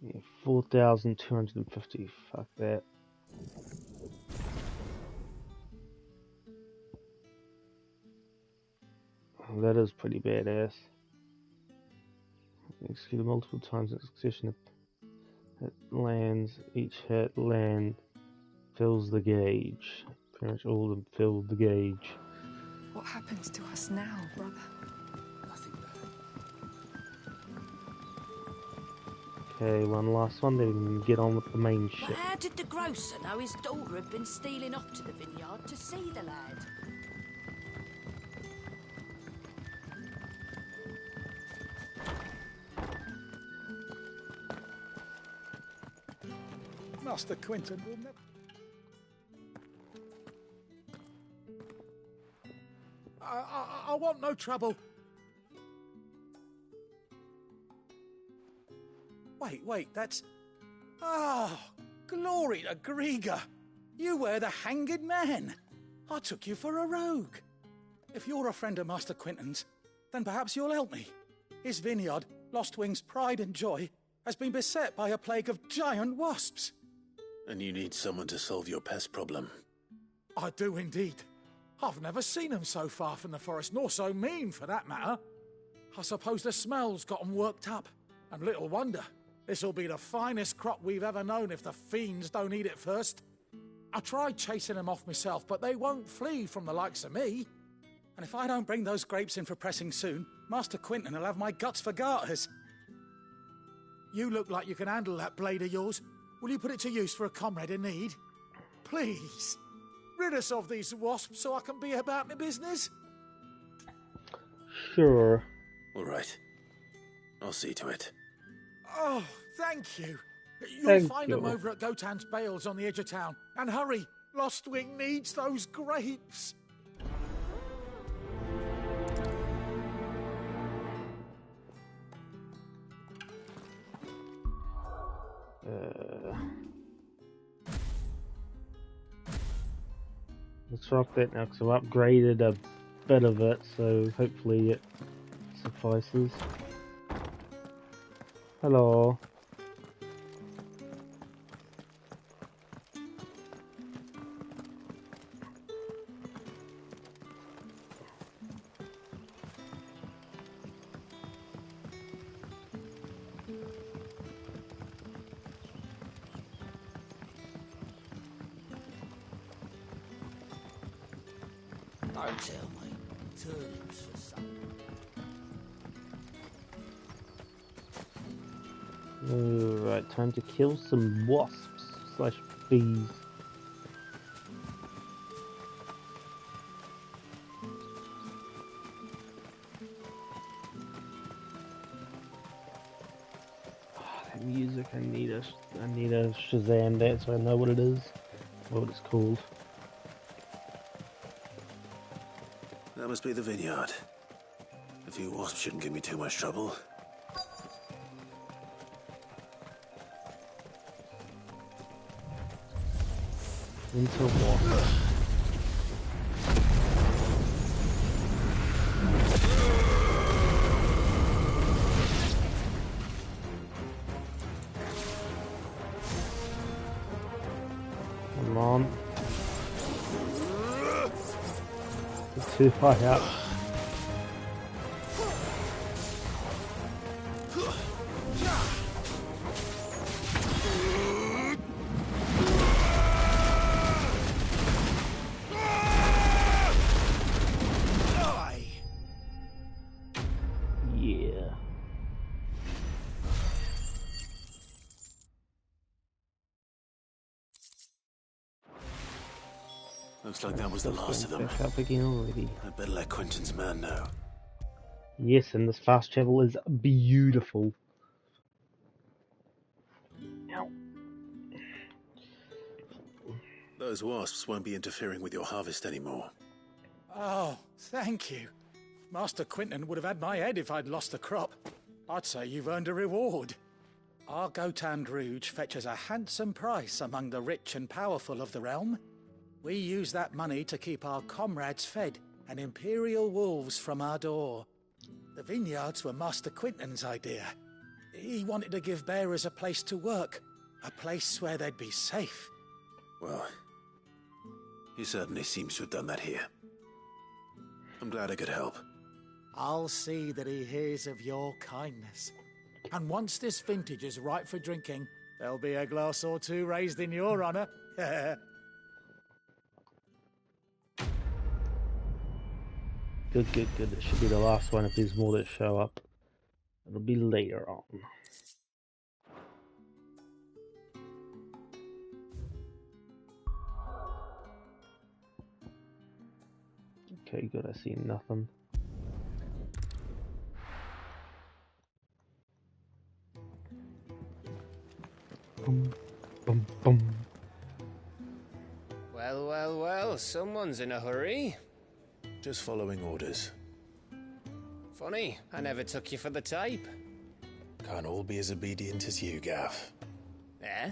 Yeah, 4,250. Fuck that. Oh, that is pretty badass. Executed multiple times in succession. It lands. Each hit land fills the gauge. Pretty much all of them fill the gauge. What happens to us now, brother? Okay, one last one, then we can get on with the main But shit. how did the grocer know his daughter had been stealing off to the vineyard to see the lad? Master Quinton will never... I want no trouble. Wait, that's... Oh, glory to Grieger. You were the hanged man. I took you for a rogue. If you're a friend of Master Quinton's, then perhaps you'll help me. His vineyard, Lostwing's pride and joy, has been beset by a plague of giant wasps. And you need someone to solve your pest problem. I do indeed. I've never seen them so far from the forest, nor so mean, for that matter. I suppose the smell's got them worked up. And little wonder. This'll be the finest crop we've ever known if the fiends don't eat it first. I tried chasing them off myself, but they won't flee from the likes of me. And if I don't bring those grapes in for pressing soon, Master Quinton will have my guts for garters. You look like you can handle that blade of yours. Will you put it to use for a comrade in need? Please, rid us of these wasps so I can be about my business. Sure. All right. I'll see to it. Oh, thank you. You'll Thank find you. them over at Gotan's Bales on the edge of town. And hurry, Lostwing needs those grapes. Let's rock that now because I've upgraded a bit of it, so hopefully it suffices. Hello. Don't tell me. Turnips for supper. Alright, time to kill some wasps slash bees. That music, I need a Shazam that so I know what it is, what it's called. That must be the vineyard. A few wasps shouldn't give me too much trouble. Into water. Come on. It's too high up. Yeah. Looks like that was the last of them. Back up again already. I better let Quentin's man know. Yes, and this fast travel is beautiful. Those wasps won't be interfering with your harvest anymore. Oh, thank you. Master Quinton would have had my head if I'd lost the crop. I'd say you've earned a reward. Our Gotan Rouge fetches a handsome price among the rich and powerful of the realm. We use that money to keep our comrades fed and imperial wolves from our door. The vineyards were Master Quinton's idea. He wanted to give bearers a place to work, a place where they'd be safe. Well, he certainly seems to have done that here. I'm glad I could help. I'll see that he hears of your kindness. And once this vintage is ripe for drinking, there'll be a glass or two raised in your honour. Good. It should be the last one if there's more that show up. It'll be later on. Okay, good, I see nothing. Boom, boom, boom. Well, someone's in a hurry. Just following orders. Funny, I never took you for the type. Can't all be as obedient as you, Gaff. Eh?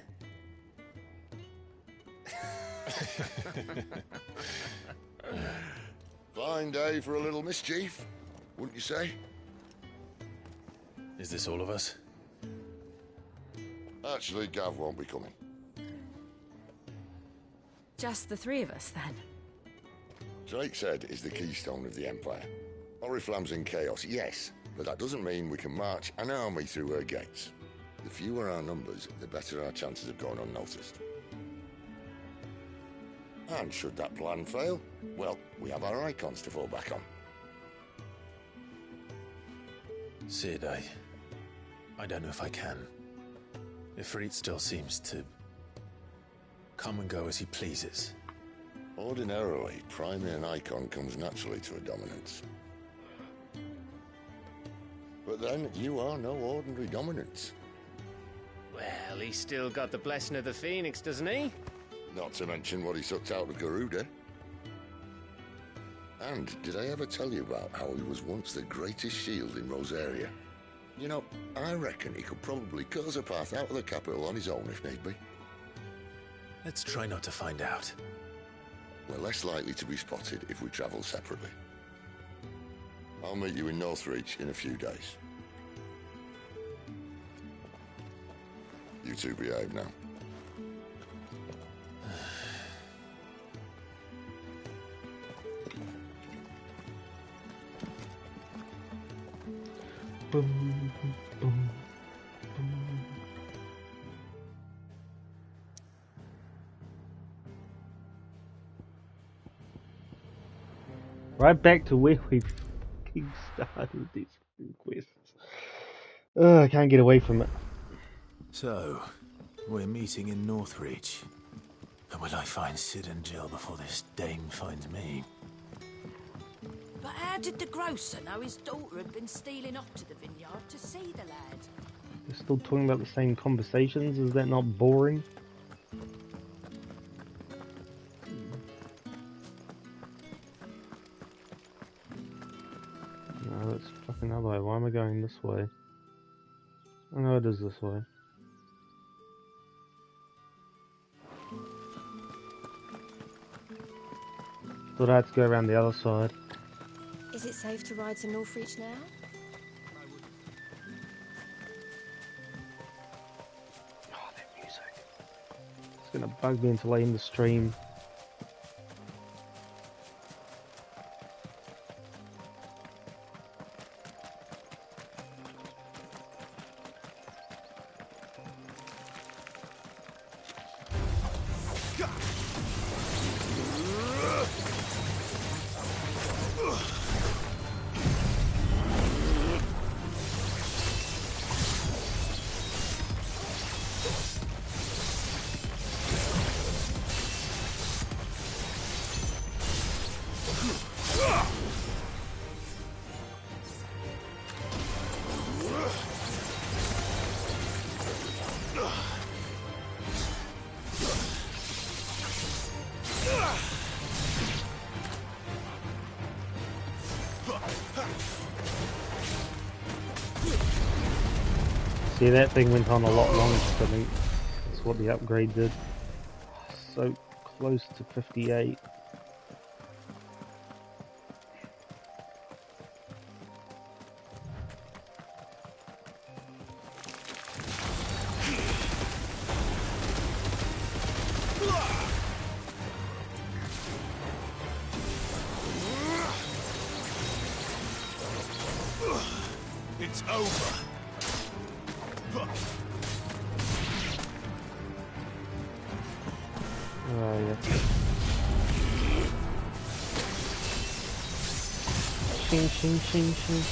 Fine day for a little mischief, wouldn't you say? Is this all of us? Actually, Gav won't be coming. Just the three of us, then? Drake's Head is the keystone of the Empire. Oriflamme's in chaos, yes, but that doesn't mean we can march an army through her gates. The fewer our numbers, the better our chances of going unnoticed. And should that plan fail, well, we have our icons to fall back on. Sid, I don't know if I can. Ifrit still seems to come and go as he pleases. Ordinarily, priming an icon comes naturally to a dominance. But then, you are no ordinary dominance. Well, he's still got the blessing of the Phoenix, doesn't he? Not to mention what he sucked out of Garuda. And did I ever tell you about how he was once the greatest shield in Rosaria? You know, I reckon he could probably cut us a path out of the capital on his own if need be. Let's try not to find out. We're less likely to be spotted if we travel separately. I'll meet you in Northreach in a few days. You two behave now. Boom, boom, boom. Right back to where we fucking started these quests. I can't get away from it. So, we're meeting in Northreach. And will I find Sid and Jill before this dame finds me? But how did the grocer know his daughter had been stealing off to the vineyard to see the lad? They're still talking about the same conversations. Is that not boring? No, it's fucking other way. Why am I going this way? Oh no, it is this way. Thought I had to go around the other side. Is it safe to ride to Northreach now? Oh, that music. It's gonna bug me until I end the stream. See, that thing went on a lot longer, I think. That's what the upgrade did. So close to 58. It's over. Oh, yeah. Shing, shing, shing, shing.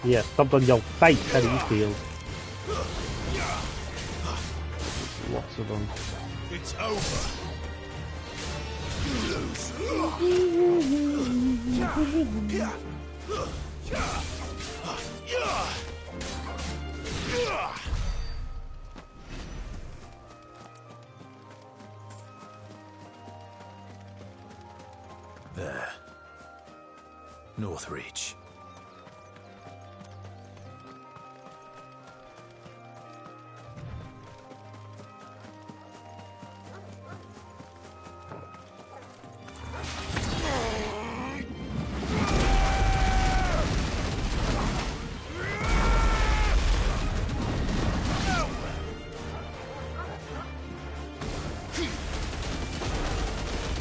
Yeah, stomped on your face. How do you feel? Lots of them. It's over. There. Northreach.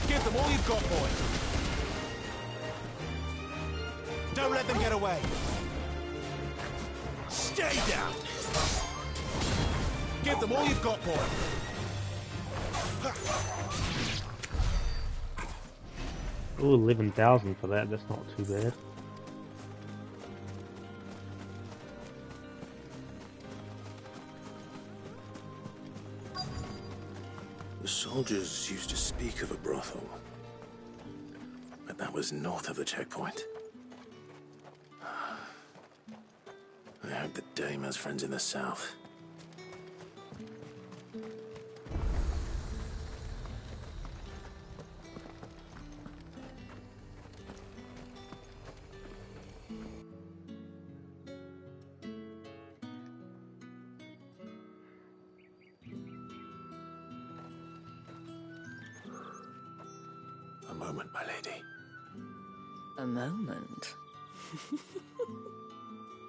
Give them all you've got, boy. Don't let them get away. Stay down. Give them all you've got, boy. Ooh, 11,000 for that. That's not too bad. The soldiers used to speak of a brothel, but that was north of the checkpoint. I heard the dame has friends in the south. A moment, my lady. A moment?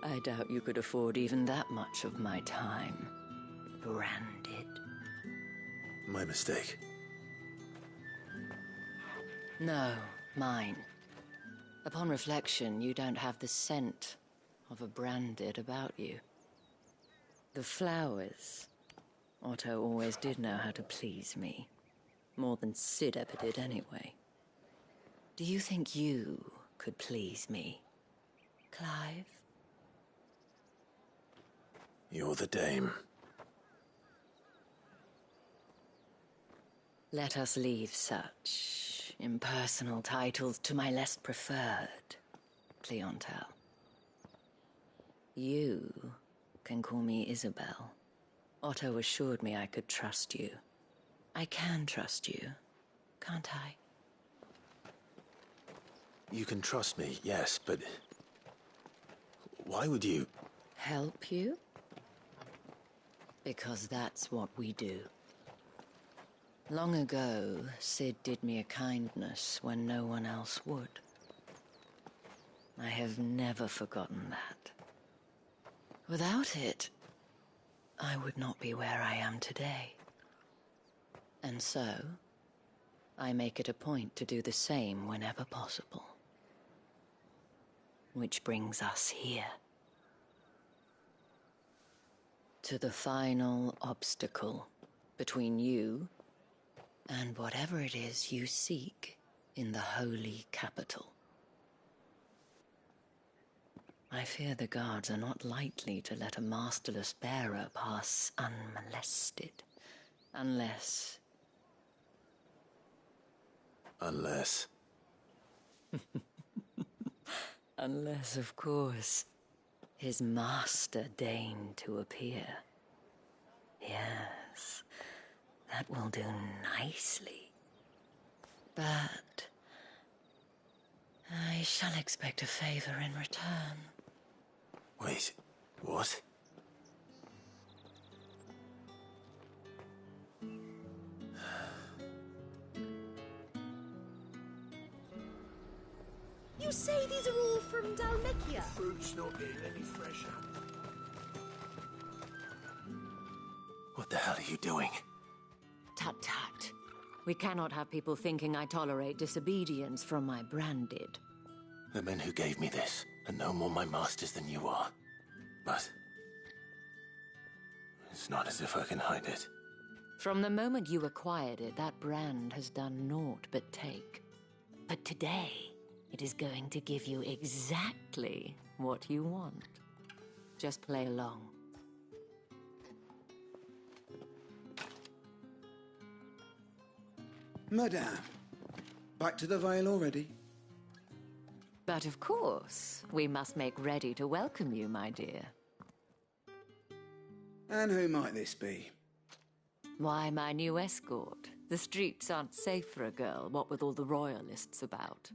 I doubt you could afford even that much of my time. Branded. My mistake. No, mine. Upon reflection, you don't have the scent of a branded about you. The flowers. Otto always did know how to please me. More than Sid ever did anyway. Do you think you could please me, Clive? You're the dame. Let us leave such impersonal titles to my less preferred clientele. You can call me Isabel. Otto assured me I could trust you. I can trust you, can't I? You can trust me, yes, but why would you? Help you? Because that's what we do. Long ago, Sid did me a kindness when no one else would. I have never forgotten that. Without it, I would not be where I am today. And so, I make it a point to do the same whenever possible. Which brings us here. To the final obstacle between you and whatever it is you seek in the holy capital. I fear the guards are not likely to let a masterless bearer pass unmolested, unless... Unless... Unless, of course, his master deigned to appear. Yes, that will do nicely. But I shall expect a favor in return. Wait, what? You say these are all from Dalmekia? Fruit's not getting any fresher. What the hell are you doing? Tut-tut. We cannot have people thinking I tolerate disobedience from my branded. The men who gave me this are no more my masters than you are. But it's not as if I can hide it. From the moment you acquired it, that brand has done naught but take. But today, it is going to give you exactly what you want. Just play along. Madame, back to the Vale already? But of course, we must make ready to welcome you, my dear. And who might this be? Why, my new escort. The streets aren't safe for a girl, what with all the royalists about.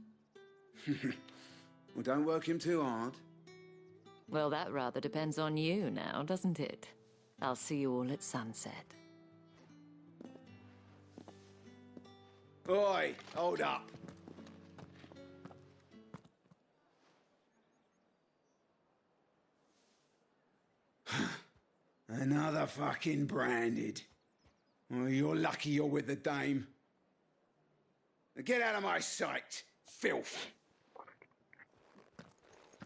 Well, don't work him too hard. Well, that rather depends on you now, doesn't it? I'll see you all at sunset. Oi, hold up. Another fucking branded. Well, you're lucky you're with the dame. Now get out of my sight, filth.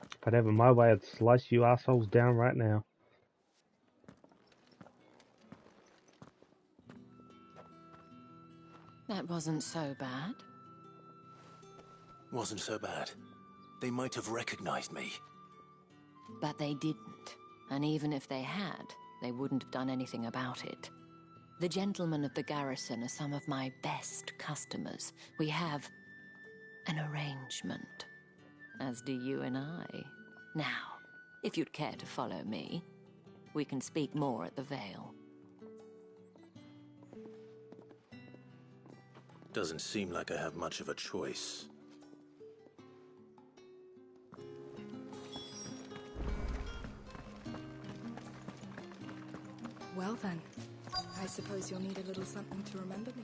If I'd have it my way, I'd slice you assholes down right now. That wasn't so bad. Wasn't so bad. They might have recognized me. But they didn't. And even if they had, they wouldn't have done anything about it. The gentlemen of the garrison are some of my best customers. We have an arrangement, as do you and I. Now, if you'd care to follow me, we can speak more at the Vale. Doesn't seem like I have much of a choice. Well then, I suppose you'll need a little something to remember me.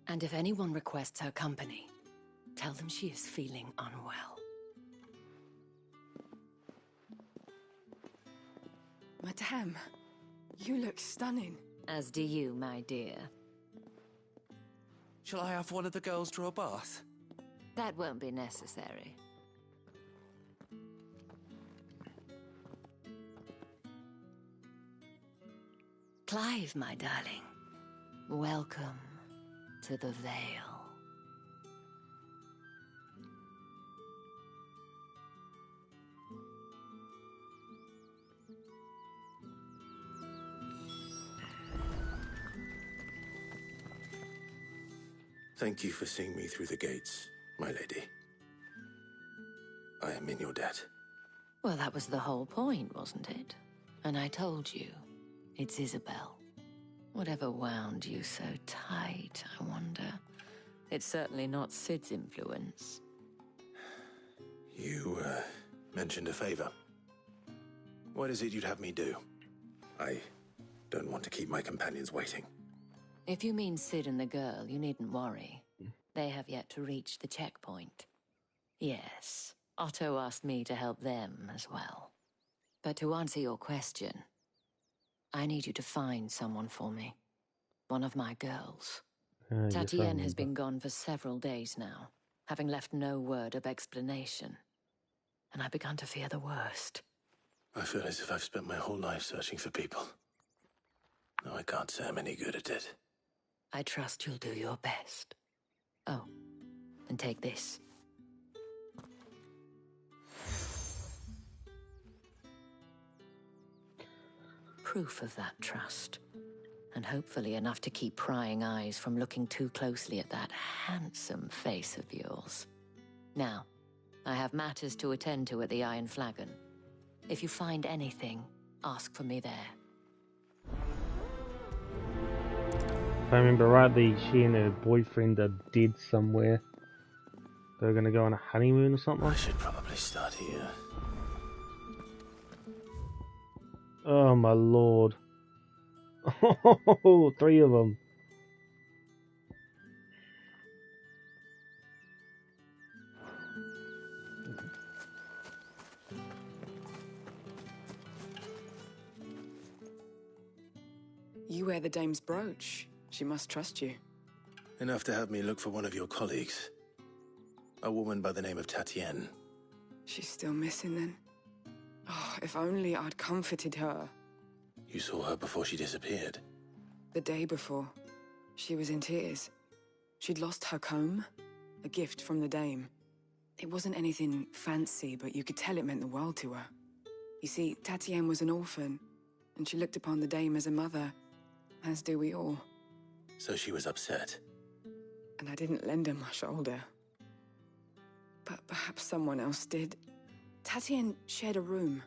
And if anyone requests her company, tell them she is feeling unwell. Madame, you look stunning. As do you, my dear. Shall I have one of the girls draw a bath? That won't be necessary. Clive, my darling, welcome to the Vale. Thank you for seeing me through the gates, my lady. I am in your debt. Well, that was the whole point, wasn't it? And I told you, it's Isabel. Whatever wound you so tight, I wonder. It's certainly not Sid's influence. You, mentioned a favor. What is it you'd have me do? I don't want to keep my companions waiting. If you mean Sid and the girl, you needn't worry. They have yet to reach the checkpoint. Yes, Otto asked me to help them as well. But to answer your question, I need you to find someone for me. One of my girls. Tatienne has been gone for several days now, having left no word of explanation. And I've begun to fear the worst. I feel as if I've spent my whole life searching for people. No, I can't say I'm any good at it. I trust you'll do your best. Oh, and take this. Proof of that trust. And hopefully enough to keep prying eyes from looking too closely at that handsome face of yours. Now, I have matters to attend to at the Iron Flagon. If you find anything, ask for me there. If I remember rightly, she and her boyfriend are dead somewhere. They're gonna go on a honeymoon or something. I should probably start here. Oh my lord. Oh, 3 of them. You wear the dame's brooch. She must trust you. Enough to have me look for one of your colleagues. A woman by the name of Tatienne. She's still missing then. Oh, if only I'd comforted her. You saw her before she disappeared. The day before, she was in tears. She'd lost her comb, a gift from the dame. It wasn't anything fancy, but you could tell it meant the world to her. You see, Tatienne was an orphan, and she looked upon the dame as a mother, as do we all. So she was upset. And I didn't lend her my shoulder. But perhaps someone else did. Tatienne shared a room.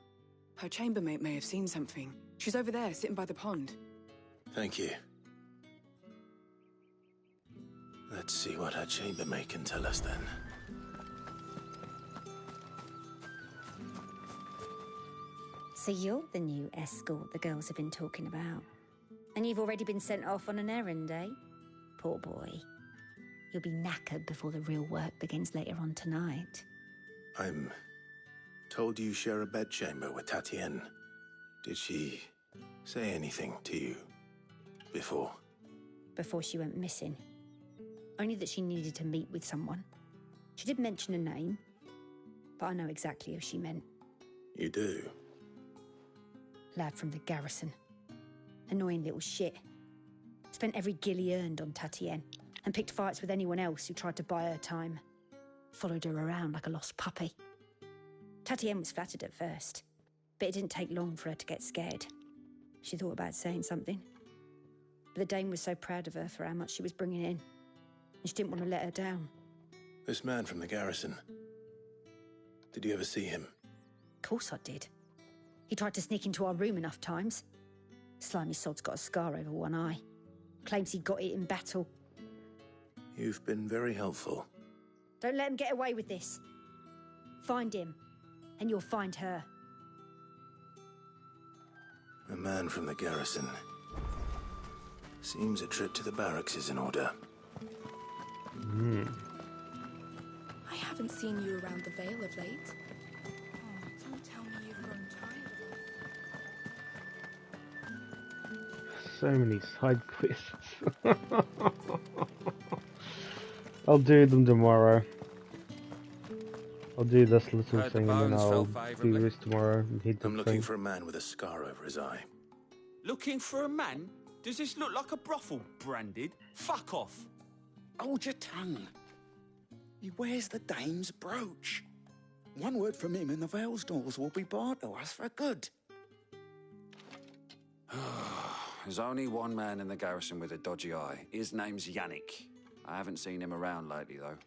Her chambermaid may have seen something. She's over there, sitting by the pond. Thank you. Let's see what her chambermaid can tell us then. So you're the new escort the girls have been talking about. And you've already been sent off on an errand, eh? Poor boy. You'll be knackered before the real work begins later on tonight. I'm told you share a bedchamber with Tatienne. Did she say anything to you before? Before she went missing. Only that she needed to meet with someone. She did mention a name, but I know exactly who she meant. You do? Lad from the garrison. Annoying little shit. Spent every guil he earned on Tatienne, and picked fights with anyone else who tried to buy her time. Followed her around like a lost puppy. Tatienne was flattered at first, but it didn't take long for her to get scared. She thought about saying something. But the dame was so proud of her for how much she was bringing in, and she didn't want to let her down. This man from the garrison. Did you ever see him? Of course I did. He tried to sneak into our room enough times. Slimy sod's got a scar over one eye. Claims he got it in battle. You've been very helpful. Don't let him get away with this. Find him, and you'll find her. A man from the garrison. Seems a trip to the barracks is in order. I haven't seen you around the Vale of late. Oh, don't tell me you've grown tired of us. So many side quests. I'll do them tomorrow. I'll do this little thing and then I'll do the rest tomorrow and head to I'm looking for a man with a scar over his eye. Looking for a man? Does this look like a brothel, Branded? Fuck off! Hold your tongue. He wears the dame's brooch. One word from him and the Vale's doors will be barred to us for good. There's only one man in the garrison with a dodgy eye. His name's Yannick. I haven't seen him around lately, though.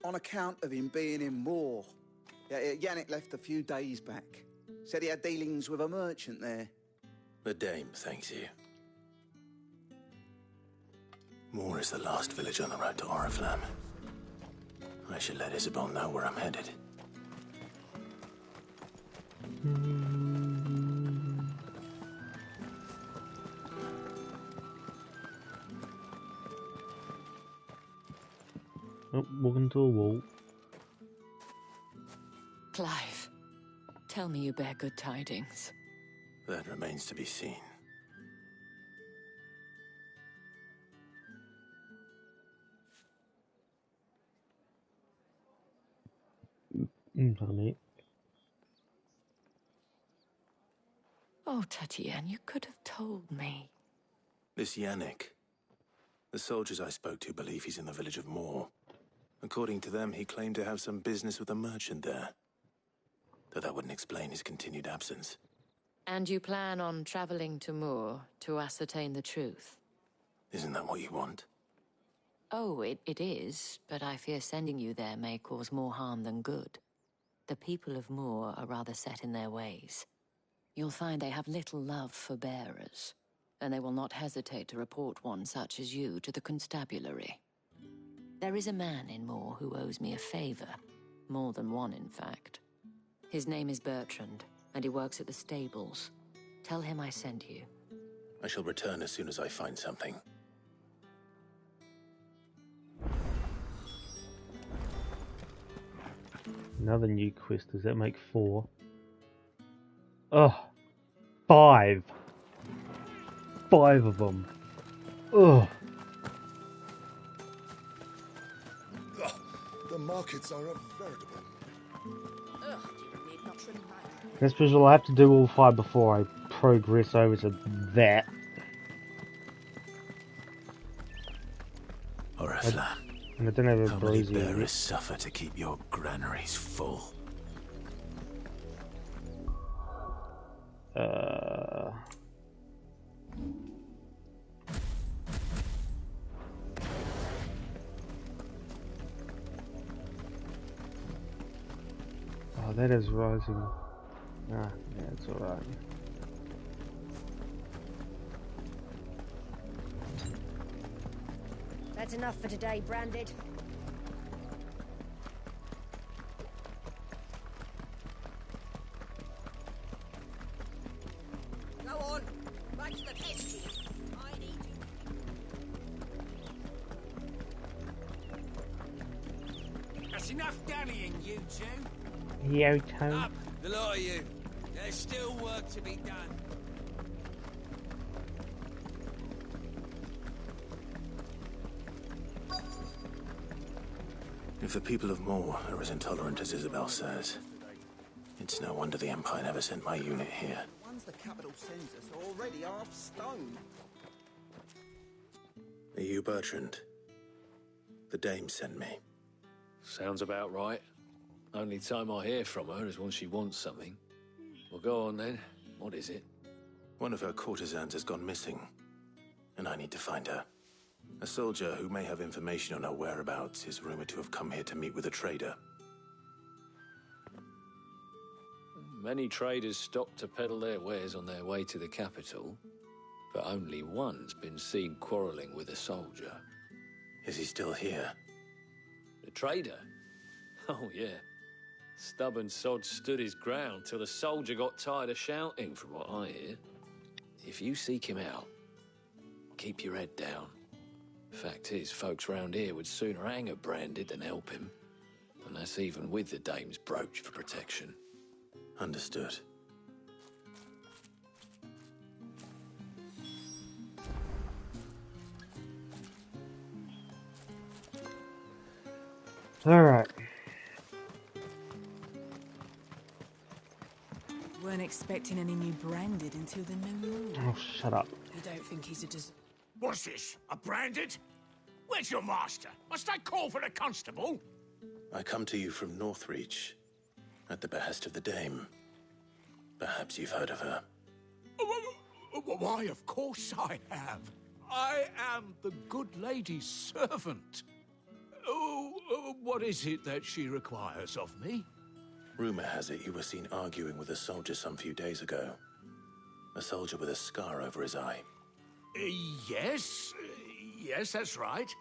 On account of him being in war. Yannick left a few days back. Said he had dealings with a merchant there. The dame thanks you. Moor is the last village on the road to Oriflamme. I should let Isabel know where I'm headed. Oh, walking to a wall. Clive, tell me you bear good tidings. That remains to be seen. Honey. Oh, Tatienne, you could have told me. This Yannick. The soldiers I spoke to believe he's in the village of Moor. According to them, he claimed to have some business with a merchant there. Though that wouldn't explain his continued absence. And you plan on traveling to Moor to ascertain the truth? Isn't that what you want? Oh, it is, but I fear sending you there may cause more harm than good. The people of Moor are rather set in their ways. You'll find they have little love for bearers, and they will not hesitate to report one such as you to the constabulary. There is a man in Moor who owes me a favor. More than one, in fact. His name is Bertrand, and he works at the stables. Tell him I sent you. I shall return as soon as I find something. Another new quest. Does that make 4? Ugh. 5. 5 of them. Ugh. The markets are a veritable... That's because I'll have to do all 5 before I progress over to that. Oriflamme. And I don't have a How many bruisey bearers yet. suffer to keep your granaries full? Oh, that is rising. Ah, yeah, it's alright. That's enough for today, Branded. Go on, back to the pastry. I need you. That's enough dallying, you two. Yeah, Tony. Up, the lot of you. There's still work to be done. If the people of Moor are as intolerant as Isabel says, it's no wonder the Empire never sent my unit here. The ones the capital sends us are already half stone. Are you Bertrand? The dame sent me. Sounds about right. Only time I hear from her is when she wants something. Well, go on then. What is it? One of her courtesans has gone missing, and I need to find her. A soldier who may have information on her whereabouts is rumored to have come here to meet with a trader. Many traders stop to peddle their wares on their way to the capital, but only one's been seen quarreling with a soldier. Is he still here? The trader? Oh, yeah. Stubborn sod stood his ground till the soldier got tired of shouting, from what I hear. If you seek him out, keep your head down. Fact is, folks round here would sooner hang a Branded than help him. And that's even with the dame's brooch for protection. Understood. Alright. Weren't expecting any new Branded until the new moon. Oh, shut up. You don't think he's a What's this? A Branded? Where's your master? Must I call for the constable? I come to you from Northreach, at the behest of the dame. Perhaps you've heard of her. Why, of course I have. I am the good lady's servant. What is it that she requires of me? Rumor has it you were seen arguing with a soldier some few days ago. A soldier with a scar over his eye. Yes, that's right.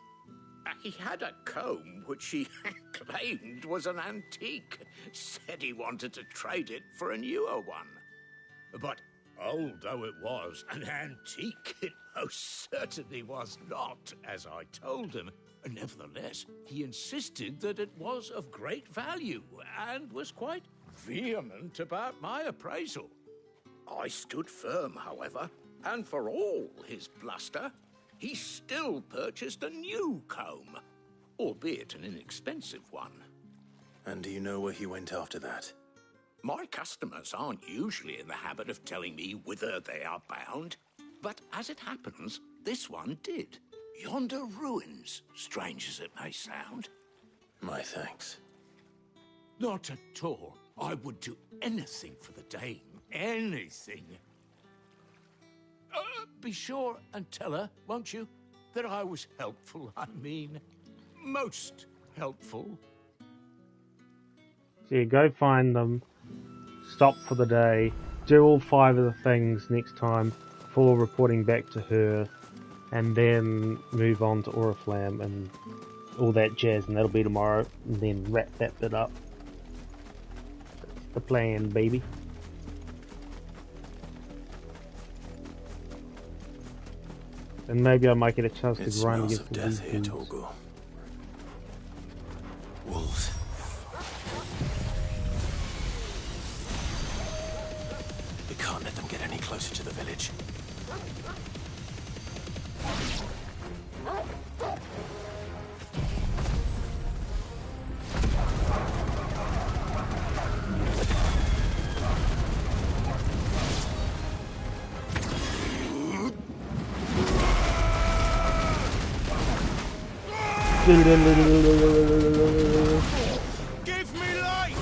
He had a comb which he claimed was an antique. Said he wanted to trade it for a newer one. But old though it was, an antique it most certainly was not, as I told him. Nevertheless, he insisted that it was of great value and was quite vehement about my appraisal. I stood firm, however, and for all his bluster, he still purchased a new comb, albeit an inexpensive one. And do you know where he went after that? My customers aren't usually in the habit of telling me whither they are bound, but as it happens, this one did. Yonder ruins, strange as it may sound. My thanks. Not at all. I would do anything for the dame. Anything. Be sure and tell her, won't you, that I was helpful. I mean, most helpful. So you go find them, stop for the day, do all 5 of the things next time, before reporting back to her, and then move on to Oriflamme and all that jazz, and that'll be tomorrow, and then wrap that bit up. That's the plan, baby. And maybe I might get a chance to grind against the death here, Torgal. Wolves. We can't let them get any closer to the village. Give me light!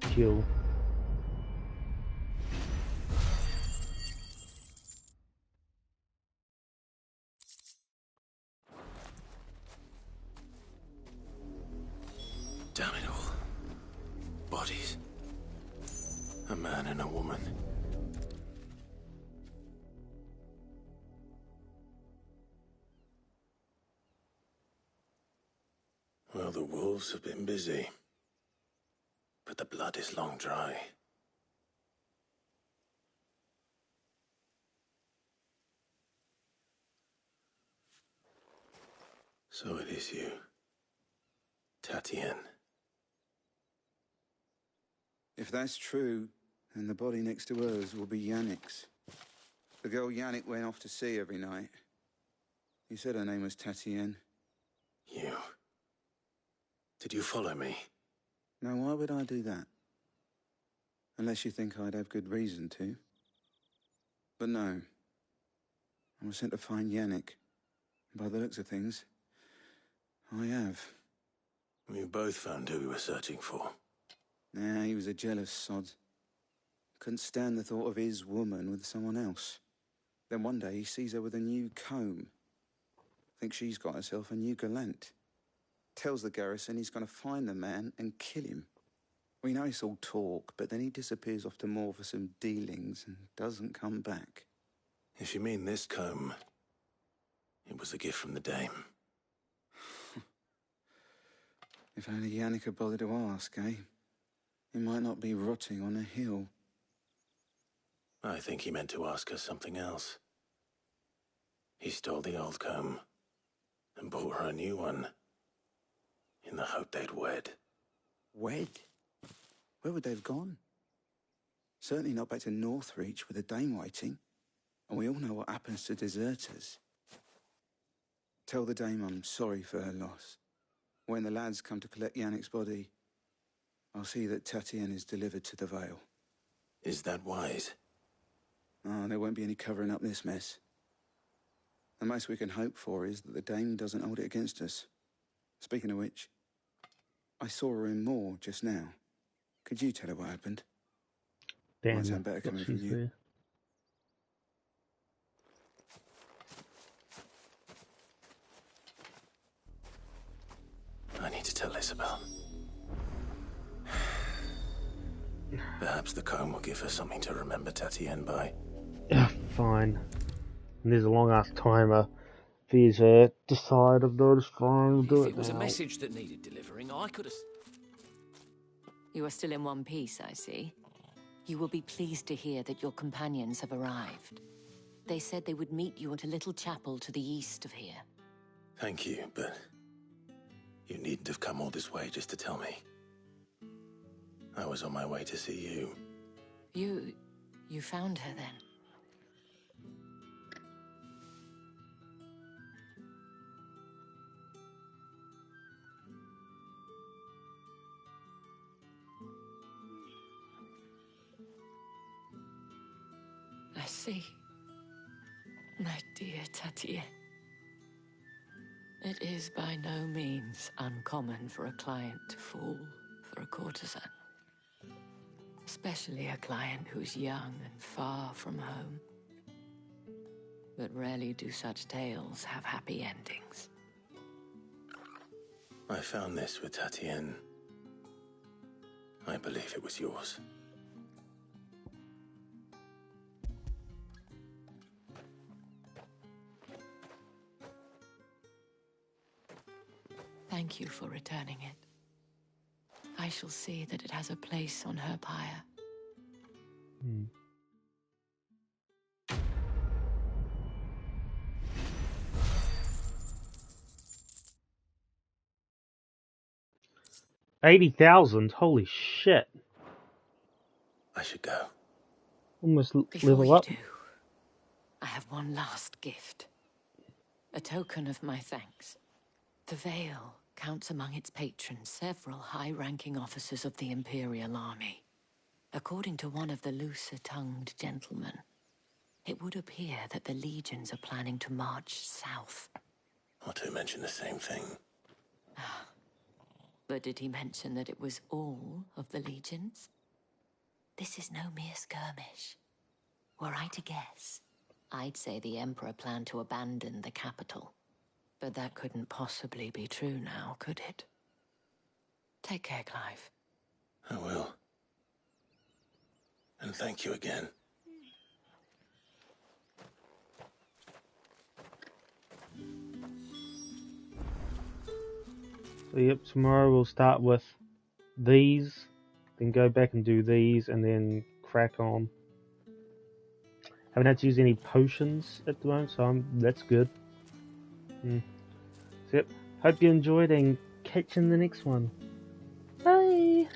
Kill. Damn it all. Bodies. A man and a woman. Well, the wolves have been busy. But the blood is long dry. So it is you, Tatienne. If that's true, then the body next to hers will be Yannick's. The girl Yannick went off to see every night. You said her name was Tatienne. You. Did you follow me? Now, why would I do that? Unless you think I'd have good reason to. But no. I was sent to find Yannick. By the looks of things, I have. We both found who we were searching for. Nah, he was a jealous sod. Couldn't stand the thought of his woman with someone else. Then one day he sees her with a new comb. Thinks she's got herself a new gallant. Tells the garrison he's going to find the man and kill him. We know it's all talk, but then he disappears off to Moor for some dealings and doesn't come back. If you mean this comb, it was a gift from the dame. If only Yannick had bothered to ask, eh? He might not be rotting on a hill. I think he meant to ask her something else. He stole the old comb and bought her a new one in the hope they'd wed. Wed? Where would they have gone? Certainly not back to Northreach with a dame waiting. And we all know what happens to deserters. Tell the dame I'm sorry for her loss. When the lads come to collect Yannick's body, I'll see that Tatienne is delivered to the Vale. Is that wise? Oh, there won't be any covering up this mess. The most we can hope for is that the dame doesn't hold it against us. Speaking of which, I saw her in Moor just now. Could you tell her what happened? Damn, might sound better coming from you. I need to tell Isabel. Perhaps the comb will give her something to remember Tatienne by. Yeah, fine. And there's a long ass timer for you to decide if those fine, we'll do If it it was now. a message that needed delivering, I could have... You are still in one piece, I see. You will be pleased to hear that your companions have arrived. They said they would meet you at a little chapel to the east of here. Thank you, but you needn't have come all this way just to tell me. I was on my way to see you. You found her then? I see. My dear Tatienne. It is by no means uncommon for a client to fall for a courtesan. Especially a client who's young and far from home. But rarely do such tales have happy endings. I found this with Tatienne. I believe it was yours. Thank you for returning it. I shall see that it has a place on her pyre. Hmm. $80,000? Holy shit. I should go. Almost Before level you up. do, I have one last gift. A token of my thanks. The Vale counts among its patrons several high-ranking officers of the Imperial Army. According to one of the looser-tongued gentlemen, it would appear that the legions are planning to march south. Otto mentioned the same thing. But did he mention that it was all of the legions? This is no mere skirmish. Were I to guess, I'd say the Emperor planned to abandon the capital. But that couldn't possibly be true now, could it? Take care, Clive. I will. And thank you again. So yep, tomorrow we'll start with these, then go back and do these, and then crack on. Haven't had to use any potions at the moment, so that's good. So yep, hope you enjoyed and catch you in the next one. Bye!